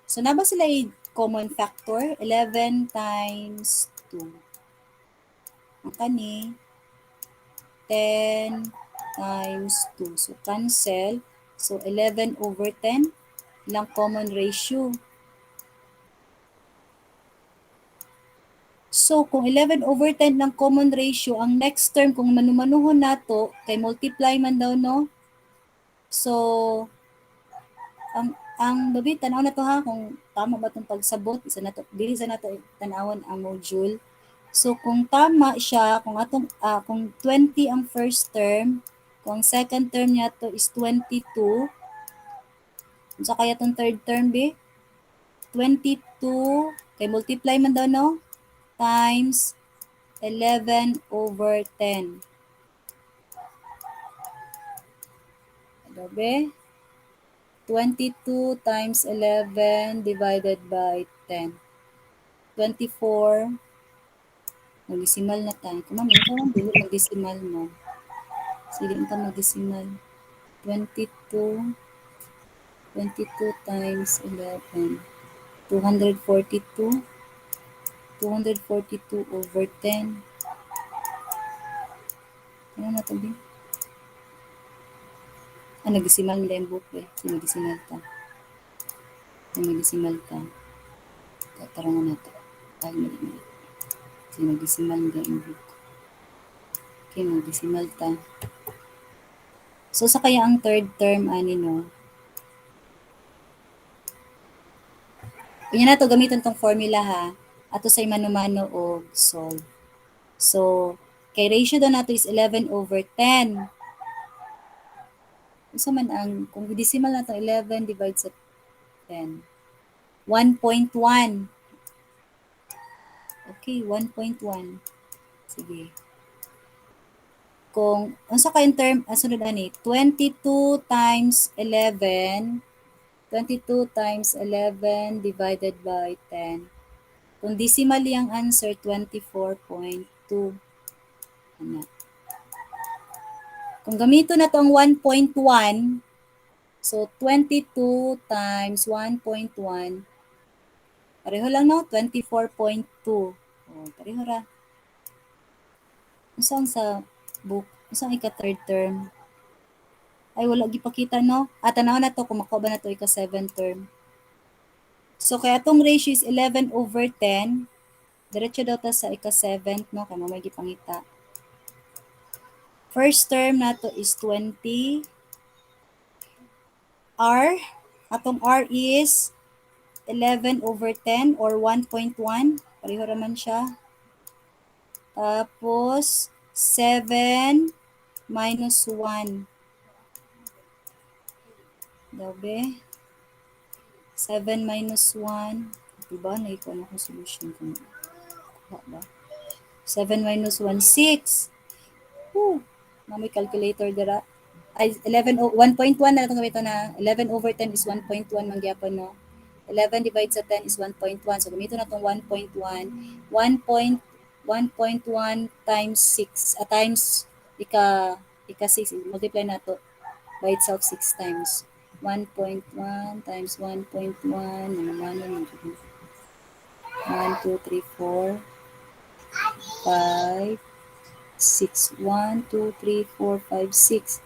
S1: So naba sila common factor? 11 times 2. Ang kani 10 times 2. So cancel. So 11/10 ilang common ratio. So kung 11/10 ng common ratio, ang next term kung manumanuhon nato kay multiply man daw no. So ang babi tanaw na to ha kung tama ba tong pagsabot isa na to dili sa nato tanawon ang module. So kung tama siya kung kung 20 ang first term, kung second term niya to is 22, unsa kaya tong third term be? 22 kay multiply man daw no times 11/10. Ano be? 22 times 11 divided by 10. 24. Mag-decimal na tayo. Kumam, ito lang dili mag-decimal mo. Sige ka mag-decimal. 22. 22 times 11. 242. 242/10. Ano na ito, Bi? Nag-decimal nila yung book, eh. So, mag-decimal ta. Mag-decimal ta. Tarangan na ito. Ay, mali. So, mag-decimal nila yung book. Okay, mag-decimal ta. So, sa kaya ang third term, ani, no? Kanya na ito, gamitin tong formula, ha? Ato sa mano-mano o solve. So, kay ratio daw nato is 11/10. Isa man kung decimal na ito, 11 divided sa 10. 1.1. Okay, 1.1. Sige. Kung, unsa kayong term, sunod ani, 22 times 11, 22 times 11 divided by 10. Kung decimal yung answer, 24.2. Ano? Kung gamito na itong 1.1, so 22 times 1.1, pareho lang no? 24.2. O, pareho ra. Saan sa book? Saan ika-third term? Ay, wala gipakita no? Tanaw na to, kung makuha ba na to ika-7th term. So, kaya itong ratio is 11/10. Diretso daw ta sa ika-7th, no? Kaya mamay gipangita. First term na to is 20. R, atong R is 11/10 or 1.1. Pareho raman siya. Tapos, 7 minus 1. Gabi. 7 minus 1. Diba? Naikuha na akong solution. Kuha ba? 7 minus 1, 6. Woo! May calculator dira. Ay, 1.1 na itong gamito na. 11/10 is 1.1 mangyapon, no? 11 divided sa 10 is 1.1. So, gamito na itong 1.1. 1.1 times 6, times ika 6. Multiply na to by itself 6 times. 1.1 times 1.1. Naman, 1, 2, 3, 4, 5, 6. 1, 2, 3, 4, 5, 6.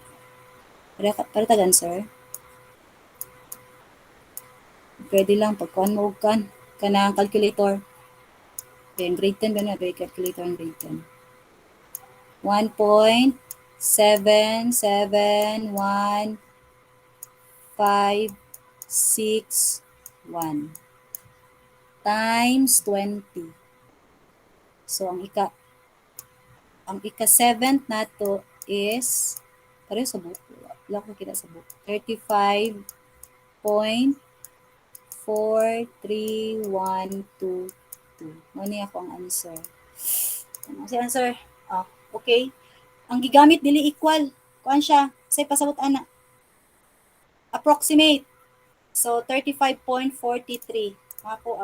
S1: Para tagan, sir. Pwede lang, pagkuhan mo og kanang calculator. Okay, grade 10 ba na? Pwede calculator ang grade 10. 1.77151 times 20. So, ang ika-7th nato is, pareho sa book. Wala ko kita sa book. 35.43122. Ano ako ang answer? Ano si answer? Okay. Ang gigamit dili equal. Kuan siya. Say pasabot ana. Approximate. So 35.43. Ako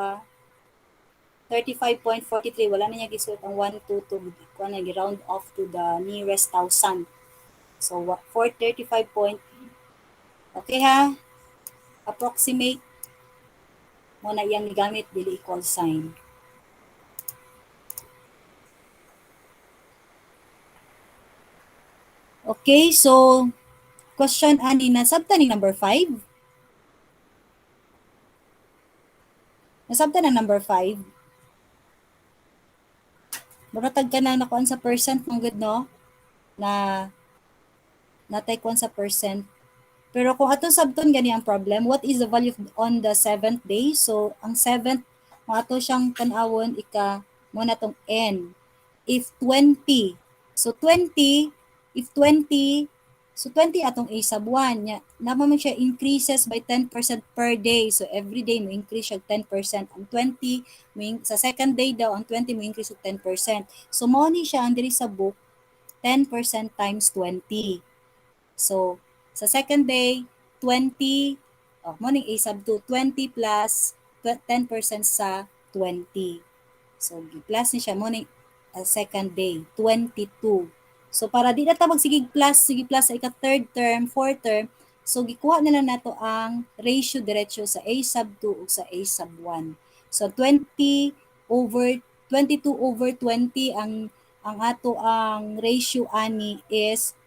S1: 35.43. Wala na niya gisuot ang 122. Kuan na gi-round off to the nearest thousand. So 435. Okay ha? Approximate mo na iyang gigamit dili equal sign. Okay, so question ani na sabta ni number 5. Nasabta na number 5. Maratag ka na nakuan sa percent ng good, no? Na natay kuan sa percent. Pero kung ato sabton gani ang problem, what is the value on the 7th day? So, ang 7th, kung ato siyang tanawon, mo na tong n. If 20, so 20, if 20, so 20 atong a sub 1. Naman siya increases by 10% per day. So, every day mo increase siya 10%. Ang 20, sa second day daw, ang 20 mo increase siya 10%. So, mo ni siya ang diri sa book, 10% times 20. So, sa second day, 20, morning A sub 2, 20 plus 10% sa 20. So, plus ni siya morning second day, 22. So, para di na tabag sige plus sa ika-third term, fourth term, so gikuha na lang nato ang ratio diretso sa A sub 2 o sa A sub 1. So, 22/20 ang ato ang ratio ani is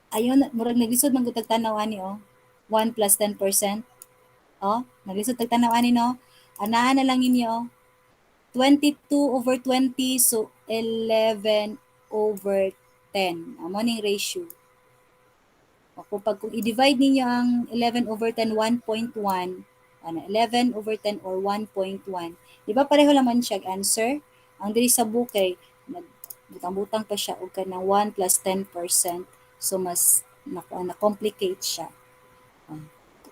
S1: ayun, murag naglisod man gud tagtanaw ani 1 plus 10%. Naglisod tagtanaw ani no. Anahan na lang ninyo 22/20 so 11/10. Amo ning ratio. Kung i-divide ninyo ang 11/10 1.1, 11/10 or 1.1. Di ba pareho naman siya answer? Ang diri sa bukay butang-butang pa siya og kanang 1 plus 10%. So, mas na-complicate siya.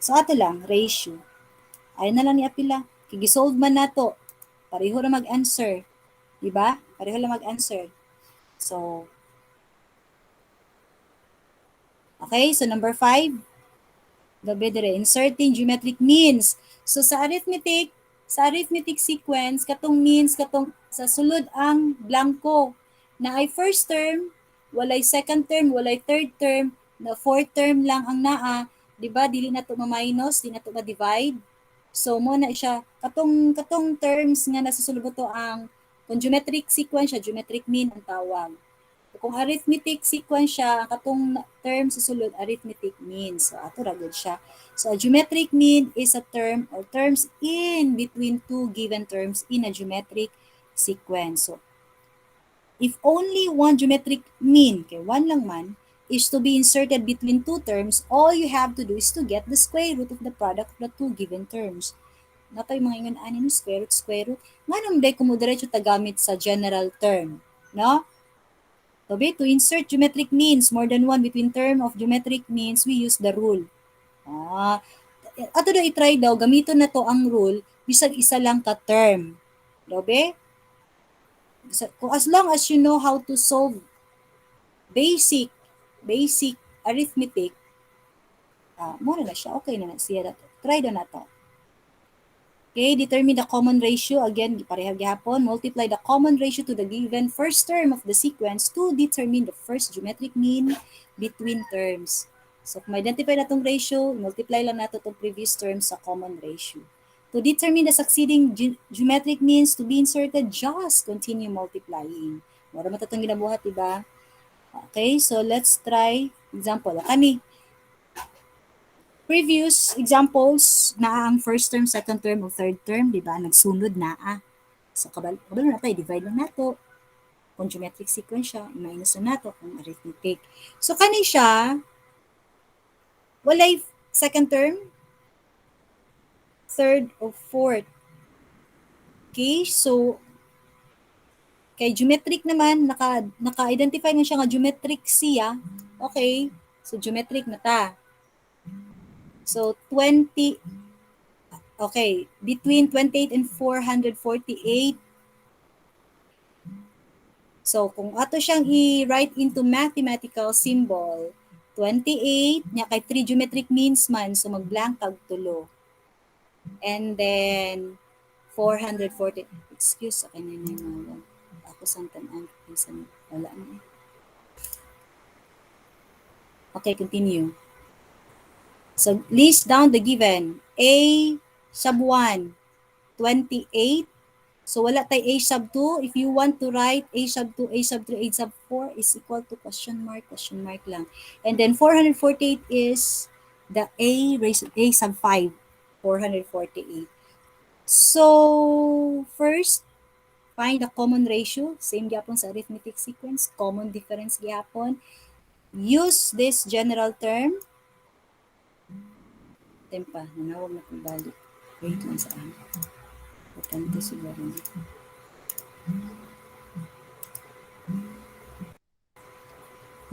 S1: So, ato lang, ratio. Ayun na lang ni apila. Kigisolve man nato. Pareho na mag-answer. Diba? Pareho na mag-answer. So, okay. So, number 5. Gabi dire, inserting geometric means. So, sa arithmetic sequence, katong means, katong sa sulod ang blanco. Na ay first term, walay second term, walay third term, na fourth term lang ang naa, di ba? Dili na to ma-minus, di na to ma-divide. So mo na siya katong terms nga nasa sulod to ang kung geometric sequence siya, geometric mean ang tawag. Kung arithmetic sequence siya, ang katong term sa sulod arithmetic mean. So ato ra gud siya. So a geometric mean is a term or terms in between two given terms in a geometric sequence. So if only one geometric mean, one lang man, is to be inserted between two terms, all you have to do is to get the square root of the product of the two given terms. Napay mga ingon ani no square root. Nganong day kumo diretso tagamit sa general term, no? Tobe, to insert geometric means more than one between term of geometric means we use the rule. Ato daw i-try daw gamiton na to ang rule bisag isa lang ka term. Tobe? As long as you know how to solve basic arithmetic, mo na siya. Okay na siya. Try daw na to. Okay, determine the common ratio. Again, parehag gihapon. Multiply the common ratio to the given first term of the sequence to determine the first geometric mean between terms. So, kung identify na itong ratio, multiply lang nato itong previous term sa common ratio. To determine the succeeding geometric means to be inserted, just continue multiplying. Mura mo itong ginabuhat, diba? Okay, so let's try example. Kani, previous examples na ang first term, second term, o third term, di ba? Nagsunod na So, kabalo na tayo, divide lang nato. Kung geometric sequence siya, minus na nato kung arithmetic. So, kani siya, walay second term, third, o fourth. Okay, so, kay geometric naman, naka-identify na siya nga geometric siya. Okay, so geometric na ta. So, 20, okay, between 28 and 448. So, kung ato siyang i-write into mathematical symbol, 28, niya kay 3 geometric means man, so mag-blank tag tulo. And then, 440, excuse, okay na yun. Ako santan ang pisan, wala na. Okay, continue. So, list down the given. A sub 1, 28. So, wala tayo A sub 2. If you want to write A sub 2, A sub 3, A sub 4 is equal to question mark lang. And then, 448 is the A raised to A sub 5. 448. So, first, find the common ratio. Same gyapon sa arithmetic sequence. Common difference gyapon. Use this general term. Tempa, nanawag na kong balik. Wait lang sa akin. Importante siguro.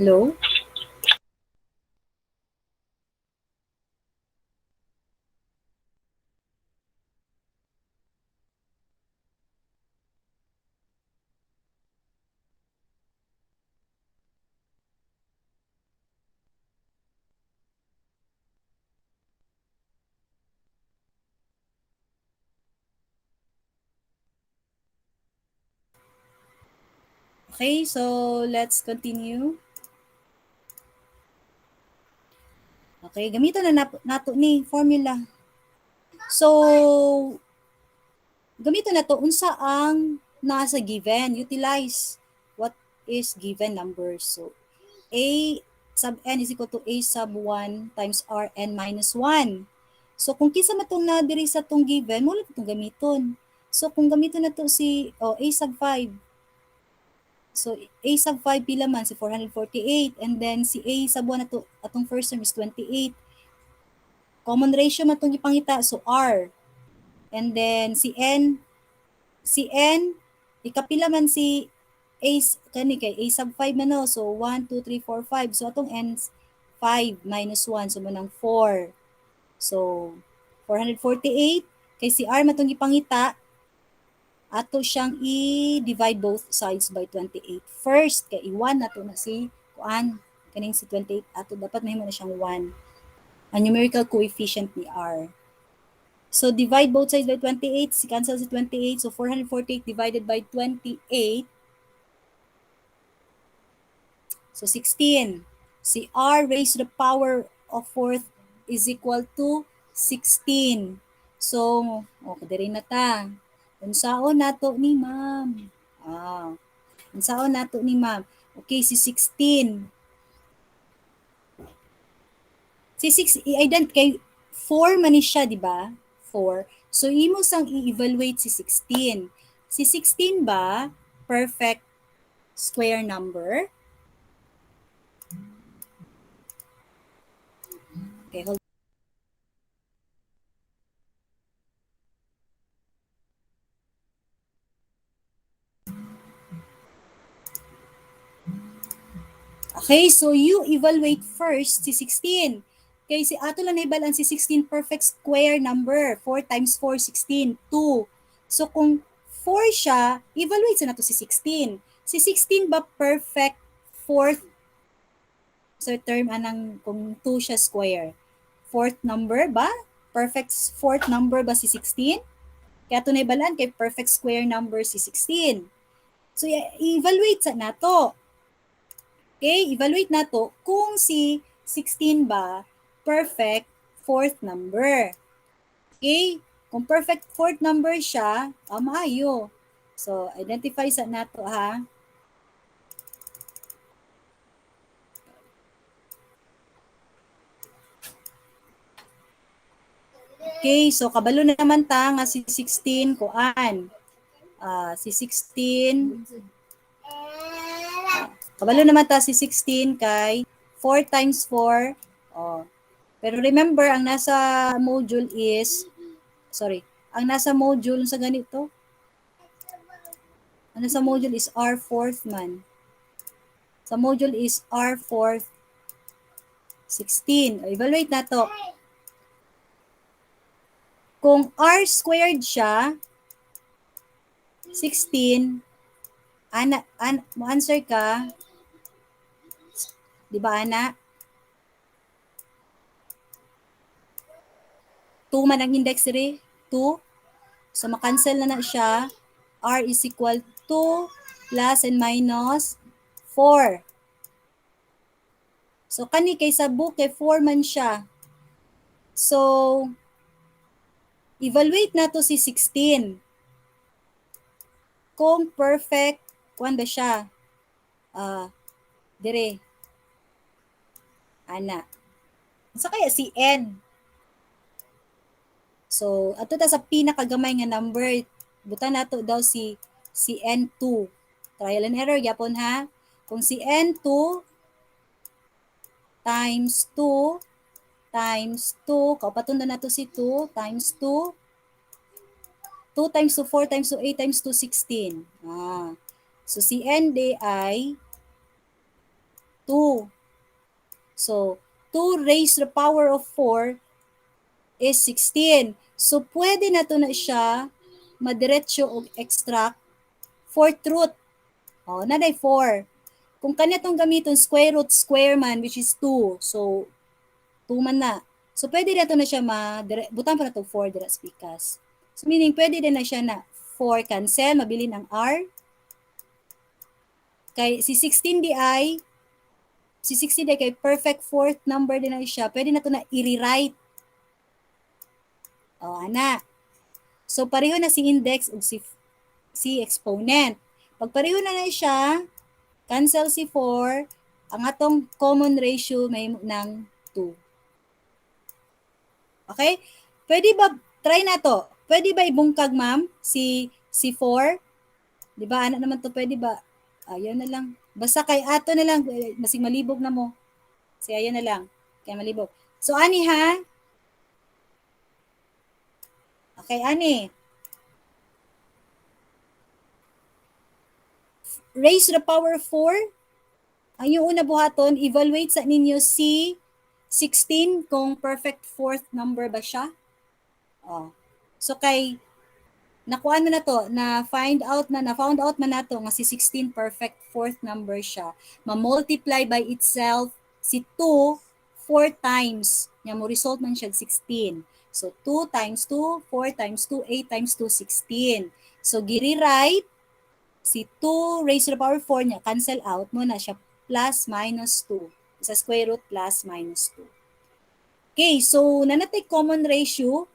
S1: Hello? Okay, so let's continue. Okay, gamiton na nato ni formula. So, gamiton na to unsa ang nasa given. Utilize what is given number. So, A sub n is equal to A sub 1 times Rn minus 1. So, kung kisa matong na diri sa tong given, mo lang itong gamiton. So, kung gamiton na to si A sub 5, so, A sub 5 pila man si 448 and then si A sub 1 ato atong first term is 28. Common ratio man itong ipangita, so R. And then si N, ikapila man si A, kani kay A sub 5 man no, so 1, 2, 3, 4, 5. So atong N 5 minus 1, so manang 4. So 448, kay si R man itong ipangita, ato siyang i-divide both sides by 28. First, kay i-1 nato na si kuan, kaning si 28, ato dapat mahimo na siyang 1. Ang numerical coefficient ni R. So, divide both sides by 28. Si cancel si 28. So, 448 divided by 28. So, 16. Si R raised to the power of 4th is equal to 16. So, kadiri na ta. Unsaon nato ni ma'am? Unsaon nato ni ma'am? Okay, si 16. Si 6, i-ident kay 4 man ni siya, di ba? 4. So, imo sang i-evaluate si 16. Si 16 ba, perfect square number? Okay, so you evaluate first si 16. Okay, si ato lang naibalan si 16 perfect square number. 4 times 4, 16, 2. So kung 4 siya, evaluate sa nato si 16. Si 16 ba perfect fourth sa term anang kung 2 siya square? Fourth number ba? Perfect fourth number ba si 16? Kaya ito naibalan kay perfect square number si 16. So i-evaluate sa nato. Okay, evaluate na to kung si 16 ba perfect fourth number. Okay, kung perfect fourth number siya, maayo. So, identify sa nato ha. Okay, so kabalo na naman ta nga si 16 kuan. Si 16 kabalo naman ta si 16 kay 4 times 4. Oh. Pero remember, ang nasa module is, ang nasa module sa ganito, ang nasa module is R fourth man. Sa module is R fourth 16. Evaluate na to. Kung R squared siya, 16, mo answer ka, di ba ana? 2 man ang index rin, 2. So, makancel na siya. R is equal to plus and minus 4. So, kani kay sa book, kay 4 man siya. So, evaluate na to si 16. Kung perfect, kuan ba siya? Dire. Ana. Sa kaya si N. So, ato ta sa pinakagamay nga number, butan nato daw si N2. Trial and error yapon ha. Kung si N2 times 2 times 2, kaupatun na nato si 2 times 2, 2 times 2, 4 times 2, 8 times 2, 16. So, si N day ay 2. So, 2 raised to the power of 4 is 16. So, pwede na to na siya madiretso o extract fourth root. Naday 4. Kung kanya tong gamiton, square root, square man, which is 2. So, 2 man na. So, pwede na to na siya butang pa na to 4 dira spikas. So, meaning, pwede din na siya na 4 cancel, mabili ng R. Kay si 16 di ay, kay perfect fourth number din na siya, pwede na to na i-rewrite. Ana. So, pareho na si index ug si exponent. Pag pareho na siya, cancel si 4, ang atong common ratio may ng 2. Okay? Pwede ba, try na to. Pwede ba ibungkag, ma'am, si 4? Di ba, anak naman to, pwede ba? Ayaw na lang. Basta kay ato na lang, masing malibog na mo. Kasi ayaw na lang. Kaya malibog. So, ani ha? Okay, ani. Raise to the power 4. Ang yung una buhaton, evaluate sa ninyo si 16 kung perfect fourth number ba siya. So kay nakuan na to, na found out man nato nga si 16 perfect fourth number siya. Ma-multiply by itself si 2 4 times. Nya mo result man siya 16. So 2 times 2, 4 times 2, 8 times 2, 16. So giri-write si 2 raised to the power 4 niya, cancel out mo na siya plus minus 2. Sa square root plus minus 2. Okay, so nanatay common ratio.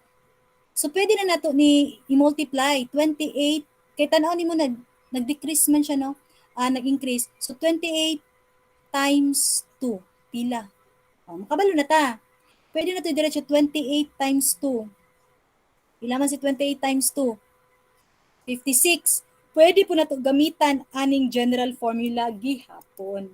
S1: So pwede na nato ni i-multiply 28 kay tan-aw nimo nag-decrease man siya no. Nag-increase. So 28 times 2 pila. Makabalo na ta. Pwede na to diretso 28 times 2. Pila man si 28 times 2? 56. Pwede po na to gamitan aning general formula gihapon.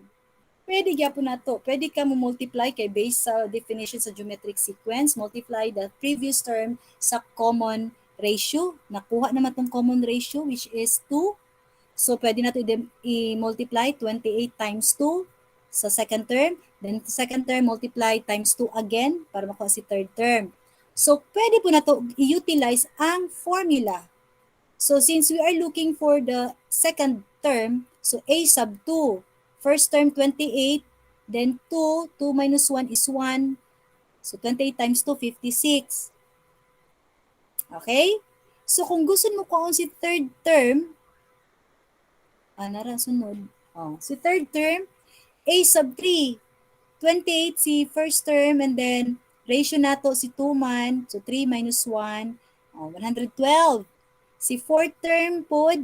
S1: Pwede gyapon na to. Pwede ka mo multiply kay based sa definition sa geometric sequence, multiply the previous term sa common ratio. Nakuha naman tong common ratio which is 2. So pwede na to i-multiply 28 times 2. sa second term, then second term multiply times 2 again para makuha si third term. So, pwede po na to i-utilize ang formula. So, since we are looking for the second term, so a sub 2, first term 28, then 2 minus 1 is 1. So, 28 times 2, 56. Okay? So, kung gusto mo kung si third term, nara, sunod. Si third term, a sub 3, 28 si first term, and then ratio nato si 2 man, so 3 minus 1, 112. Si fourth term pod,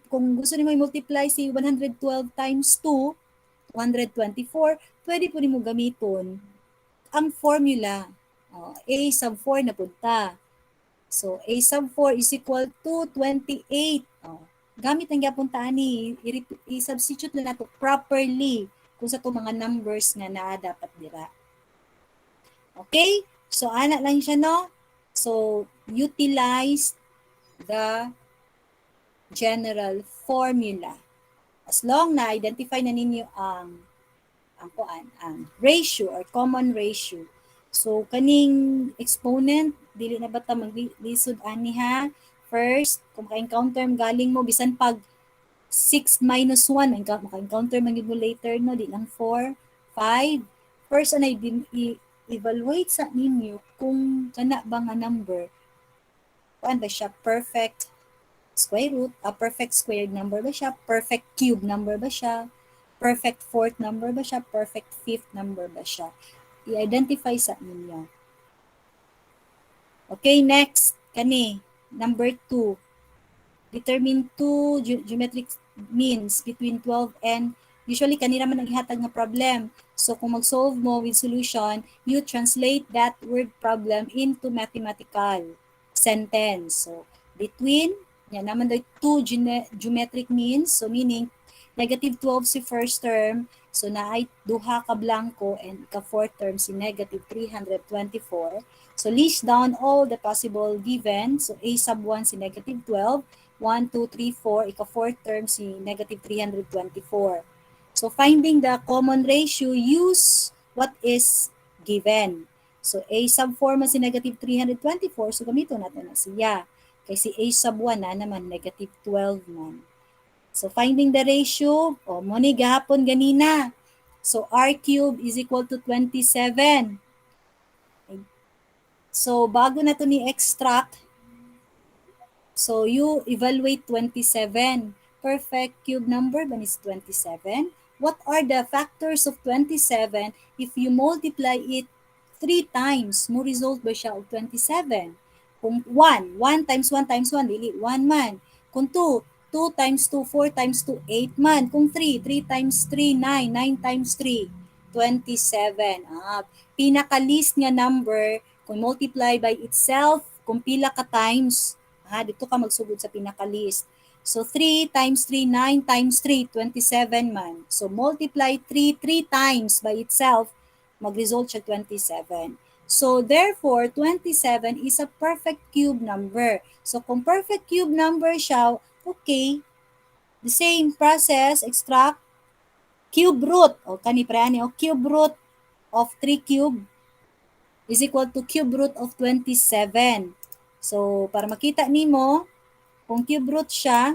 S1: kung gusto nimo i-multiply si 112 times 2, 224, pwede po nimo gamiton ang formula. A sub 4 na punta. So, a sub 4 is equal to 28. Gamit ang yapuntaan ni, i-substitute na nato properly kung sa itong mga numbers nga naa dapat dira. Okay? So, ana lang siya, no? So, utilize the general formula. As long na identify na ninyo ang ratio or common ratio. So, kaning exponent, dili na ba ta maglisod ani ha? First, kung maka-encounter galing mo, bisan pag 6 minus 1, maka-encounter man mo later, no? Di lang 4, 5. First, i-evaluate sa ninyo kung kana ba nga number. Kuan ba siya? Perfect square root, perfect squared number ba siya? Perfect cube number ba siya? Perfect fourth number ba siya? Perfect fifth number ba siya? I-identify sa ninyo. Okay, next. Kani, number 2. Determine two geometric means between 12 and usually kanina man naghihatag nga problem. So kung mag-solve mo with solution, you translate that word problem into mathematical sentence. So between, yan naman daw two geometric means, so meaning negative 12 si first term, so naay duha ka blanco and ka fourth term si negative 324. So list down all the possible given. So a sub 1 si negative 12, 1, 2, 3, 4, ika-fourth term si negative 324. So finding the common ratio, use what is given. So a sub 4 man si negative 324, so gamito natin na siya. Kasi a sub 1 na naman, negative 12 man. So finding the ratio, mo ni gahapon ganina. So r cube is equal to 27. So bago na to ni extract, so you evaluate 27. Perfect cube number ba is 27? What are the factors of 27 if you multiply it 3 times? Mo result ba siya of 27? Kung 1, 1 times 1 times 1, dili 1 man. Kung 2, 2 times 2, 4 times 2, 8 man. Kung 3, 3 times 3, 9, 9 times 3, 27. Pinaka-least nga number, kung multiply by itself, kung pila ka times, dito ka magsugod sa pinaka-list. So 3 times 3, 9 times 3, 27 man. So multiply 3 times by itself, mag-result siya 27. So therefore, 27 is a perfect cube number. So kung perfect cube number siya, okay, the same process, extract cube root, kani preani, cube root of 3 cube is equal to cube root of 27. So, para makita nimo, kung cube root siya,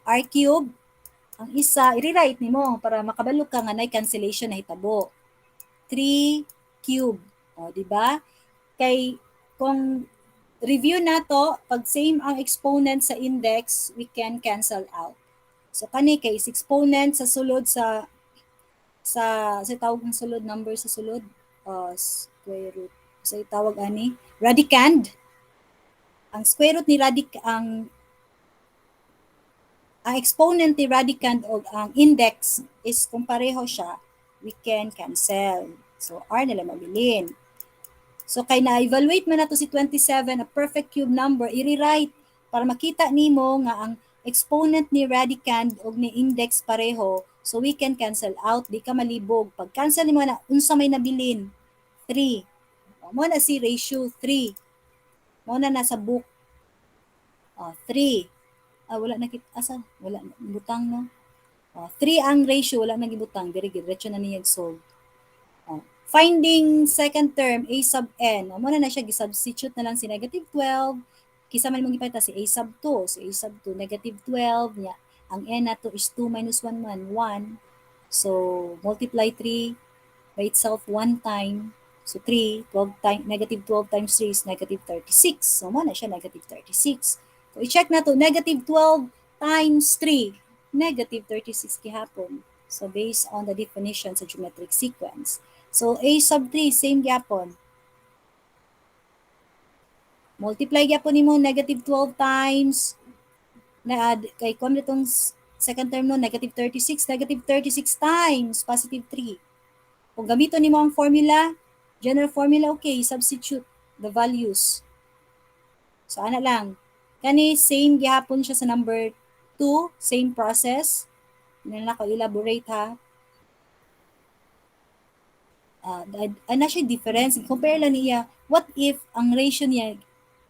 S1: r cube, ang isa, i-rewrite nimo para makabalo ka nga na cancellation na hitabo. 3 cube. Di ba? Kay, kung review na to, pag same ang exponent sa index, we can cancel out. So, kani kay is exponent sa sulod sa tawag ng sulod, number sa sulod, square root. So, itawag ani, radicand. Ang square root ni ang exponent ni radicand o ang index is kung pareho siya, we can cancel. So, r nila mabilin. So, kay na-evaluate man nato si 27, a perfect cube number, i-rewrite para makita nimo nga ang exponent ni radicand o ni index pareho, so we can cancel out, di ka malibog. Pag cancel nimo na, unsa may nabilin? 3. Mo na si ratio 3. Mo na nasa book. 3. Wala na kita. Asa? Wala. Butang no? 3 ang ratio, wala nang ibutang, diretso na niya solve. Finding second term, a sub n. Muna na siya, gisubstitute na lang si negative 12. Kisa man mong ipakita si a sub 2. So, a sub 2, negative 12. Niya. Ang n na to is 2 minus 1 man, 1. So, multiply 3 by itself 1 time. So, 3, 12 time, negative 12 times 3 is negative 36. So, muna siya, negative 36. So, i-check na to, negative 12 times 3, negative 36 gihapon. So, based on the definition sa geometric sequence. So, a sub 3, same gyapon. Multiply gyapon nimo negative 12 times, na kay kung itong second term no, negative 36 times positive 3. Kung gamiton nimo ang formula, general formula, okay, substitute the values. So, ana lang. Kani, same gyapon siya sa number 2, same process. Hindi na ako elaborate ha. Ana siya difference. Compare lang niya, what if ang ratio niya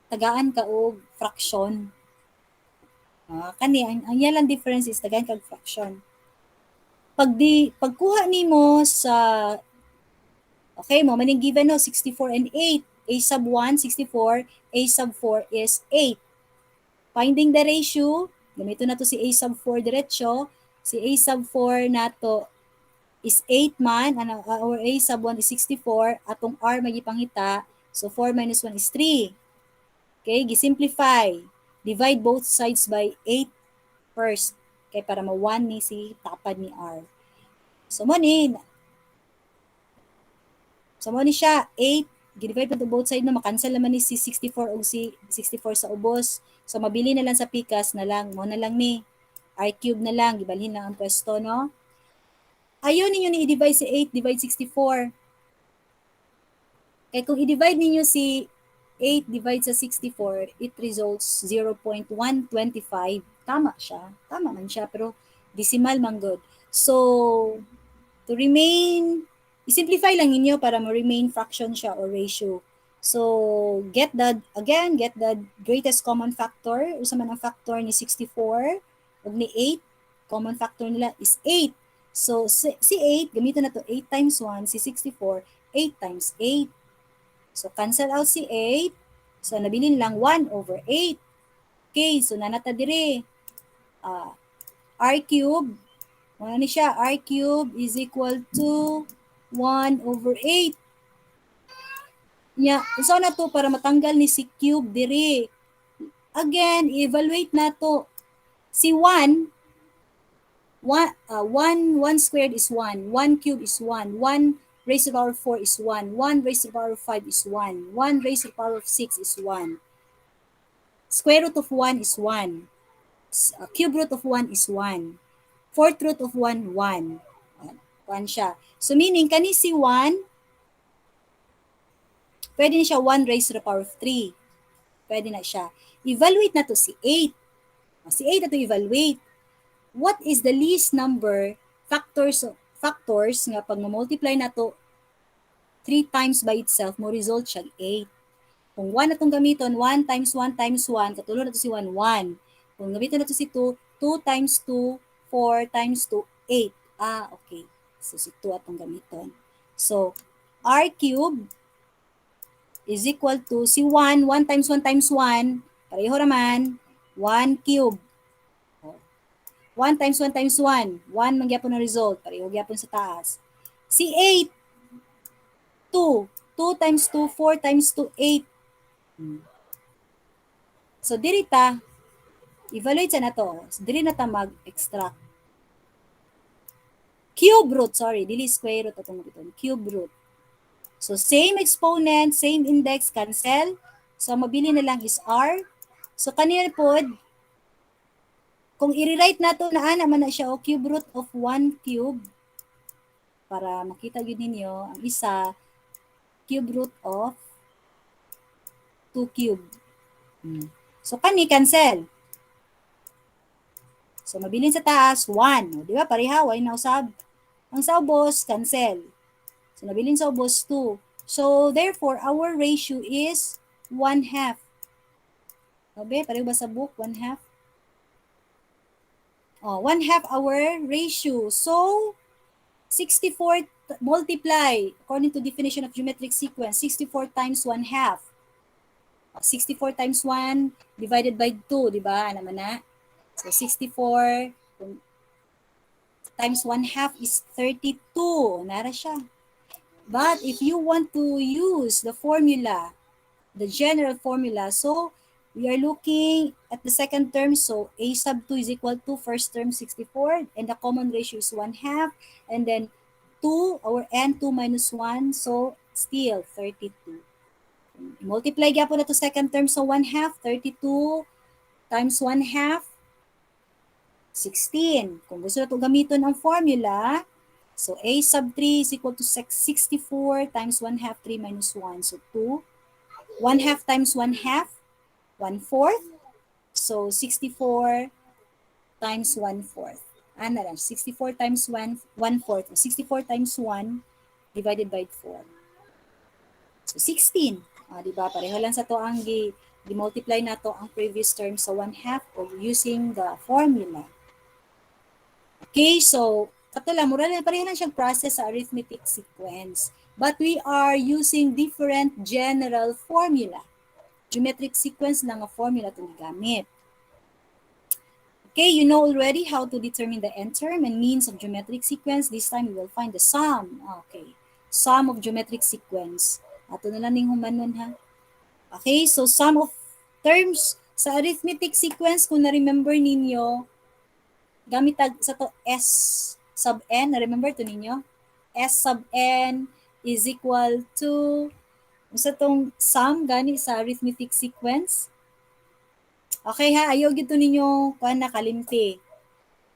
S1: tagaan ka og fraction? Kani, ang yalang difference is tagaan ka og fraction. Pagkuha nimo sa, okay, mo maning given no, 64 and 8. A sub 1, 64. A sub 4 is 8. Finding the ratio, gamito na to si A sub 4 diretso. Si A sub 4 nato is 8 man, or A sub 1 is 64. Atong R magipangita, so 4 minus 1 is 3. Okay, gisimplify. Divide both sides by 8 first. Okay, para ma-1 ni si tapad ni R. So, mo ni siya, 8, gidivide to both sides na, makancel naman ni si 64 o si 64 sa ubos. So, mabili na lang sa pikas na lang, mo na lang ni, R cube na lang, gibalhin lang ang pwesto, no? Ayaw ninyo ni i-divide si 8, divide 64. Kaya kung i-divide ninyo si 8 divide sa 64, it results 0.125. Tama siya. Tama man siya, pero decimal man good. So, to remain, i-simplify lang ninyo para ma-remain fraction siya or ratio. So, get the greatest common factor. Usa man ang factor ni 64 ug ni 8. Common factor nila is 8. So, si 8, gamitin na to 8 times 1. Si 64, 8 times 8. So, cancel out si 8. So, nabilin lang 1 over 8. Okay, so nanata dire. R cube. Ano ni siya? R cube is equal to 1 over 8. So na to para matanggal ni si cube dire. Again, evaluate na to. Si 1 squared is 1. 1 cube is 1. 1 raised to the power of 4 is 1. 1 raised to the power of 5 is 1. 1 raised to the power of 6 is 1. Square root of 1 is 1. Cube root of 1 is 1. Fourth root of 1, 1. 1 siya. So meaning, kani si 1, pwede na siya 1 raised to the power of 3. Pwede na siya. Evaluate na to si 8. Si 8 na to evaluate. What is the least number factors nga pag multiply na to 3 times by itself, mo result siya 8. Kung 1 na itong gamiton, 1 times 1 times 1, katulad na to si 1, 1. Kung gamiton na to si 2, 2 times 2, 4 times 2, 8. Okay. So, si 2 atong gamiton. So, R cube is equal to si 1, 1 times 1 times 1, pareho naman, 1 cube. 1 times 1 times 1, 1 magyapon ang result, pareho gyapon sa taas. Si 8, 2, 2 times 2, 4 times 2, 8. So, diri ta, evaluate sa na to. So, diri na ta mag-extract. Cube root, dili square root atong biton. Cube root. So, same exponent, same index, cancel. So, mabili na lang is R. So, kanina po, kung i-rewrite na to, naana man na siya, cube root of 1 cube. Para makita yun ninyo, ang isa, cube root of 2 cube. So, kani, cancel. So, mabilin sa taas, 1. Di ba? Pareha, y na usab. Ang sa ubos, cancel. So, nabilin sa ubos, 2. So, therefore, our ratio is 1/2. Sabi, pareho ba sa book, 1/2? 1/2 our ratio. So, 64 multiply, according to definition of geometric sequence, 64 times 1/2. 64 times 1 divided by 2, di ba? Naman na. So, 64 times 1/2 is 32. Nara siya. But if you want to use the formula, the general formula, so we are looking at the second term. So a sub 2 is equal to first term 64, and the common ratio is 1/2. And then 2, our n, 2 minus 1, so still 32. Multiply gyapon na to second term, so 1/2, 32 times 1/2, 16. Kung gusto na ito gamiton ang formula, so a sub 3 is equal to 64 times 1/2, 3 minus 1. So 2. 1/2 times 1/2, 1/4. So 64 times 1/4. Ano lang, 64 times 1, 1/4. 64 times 1 divided by 4. So 16. Diba? Pareho lang sa to ang di-multiply na to ang previous term sa 1/2 or using the formula. Okay, so katula, pareho lang siyang process sa arithmetic sequence. But we are using different general formula. Geometric sequence lang ang formula itong gamit. Okay, you know already how to determine the end term and means of geometric sequence. This time we will find the sum. Okay, sum of geometric sequence. Ato na lang ning humanon ha. Okay, so sum of terms sa arithmetic sequence, kung na-remember ninyo, gamit sa to S sub n, na-remember to ninyo? S sub n is equal to, sa tong sum gani sa arithmetic sequence. Okay ha, ayaw gito ninyo kuan na kalimti.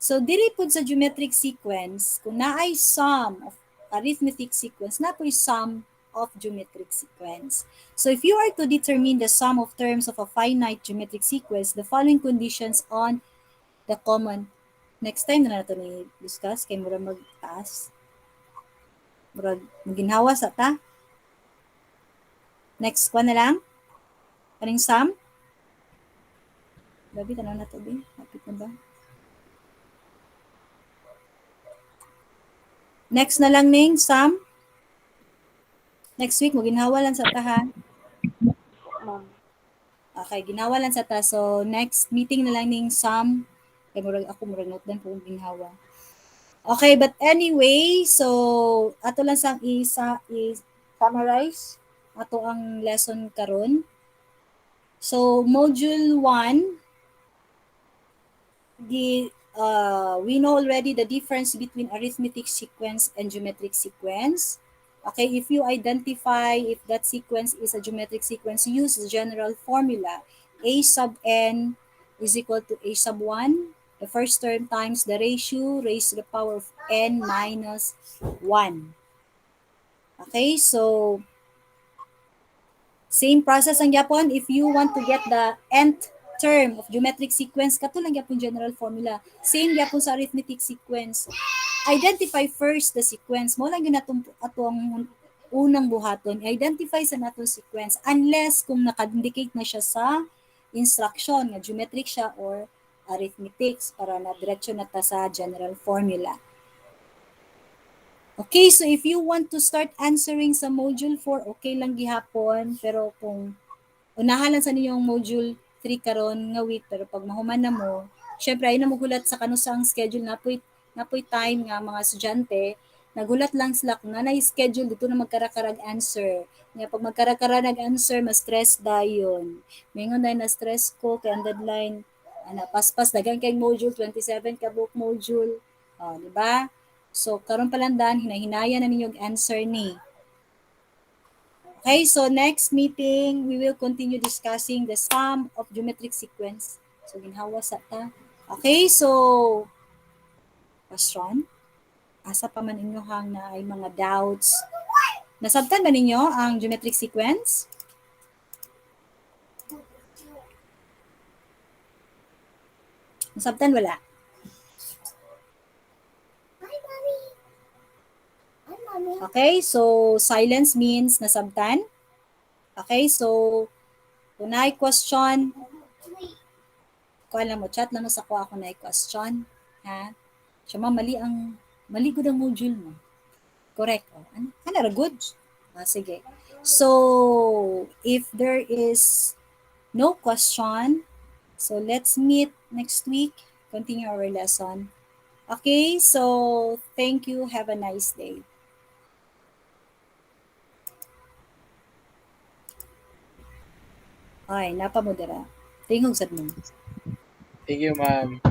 S1: So diri pud sa geometric sequence, kung naay sum of arithmetic sequence, napoy sum of geometric sequence. So if you are to determine the sum of terms of a finite geometric sequence, the following conditions on the common. Next time na nato ni discuss kay mura magtaas. Mura maginhawa sa ta. Next one na lang. Kaning sum. Gabi, tanaw na to, Bin. Hapit na ba? Next na lang ning sum. Next week, maginhawa lang sa tahan. Okay, ginawa lang sa ta. So, next meeting na lang ning sum. Kaya ako murag note din kung ginhawa. Okay, but anyway, so, ato lang sang i-summarize ato ang lesson karon. So, module 1, we know already the difference between arithmetic sequence and geometric sequence. Okay, if you identify if that sequence is a geometric sequence, use the general formula. A sub n is equal to a sub 1, the first term times the ratio raised to the power of n minus 1. Okay, so same process ang yapon. If you want to get the nth term of geometric sequence, katulang yapon general formula. Same yapon sa arithmetic sequence. Identify first the sequence. Mo lang yun atong unang buhaton. Identify sa natong sequence unless kung naka-indicate na siya sa instruction nga geometric siya or arithmetics para na diretso na ta sa general formula. Okay, so if you want to start answering sa module 4, okay lang gihapon. Pero kung unahan lang sa ninyong module 3 karon nga week, pero pag mahuman na mo, syempre ay na magulat sa kanusang schedule napoy time nga mga estudyante, nagulat lang sila kung na schedule dito na magkarakarag answer. Nga pag magkarakarag answer, mas stress dayon. Mingon dahil na stress ko kay ang deadline paspas dagan kay module 27 ka book module. Di ba? So karon pa lang dan hinahinaya na ninyo answer ni. Okay, so next meeting, we will continue discussing the sum of geometric sequence. So, ginhawa sa ta. Okay, so, question? Asa pa man inyo hang na ay mga doubts? Nasabtan ba ninyo ang geometric sequence? Nasabtan wala? Okay, so silence means nasabtan. Okay, so kung na question, kung alam mo, chat lang mo sa ko ako na question. Ha? Siya mali gud ang module mo. Correct. Oh. Ano ra good? Sige. So, if there is no question, so let's meet next week, continue our lesson. Okay, so thank you. Have a nice day. Ay, napamudara. Tingog sad mo.
S3: Thank you, ma'am.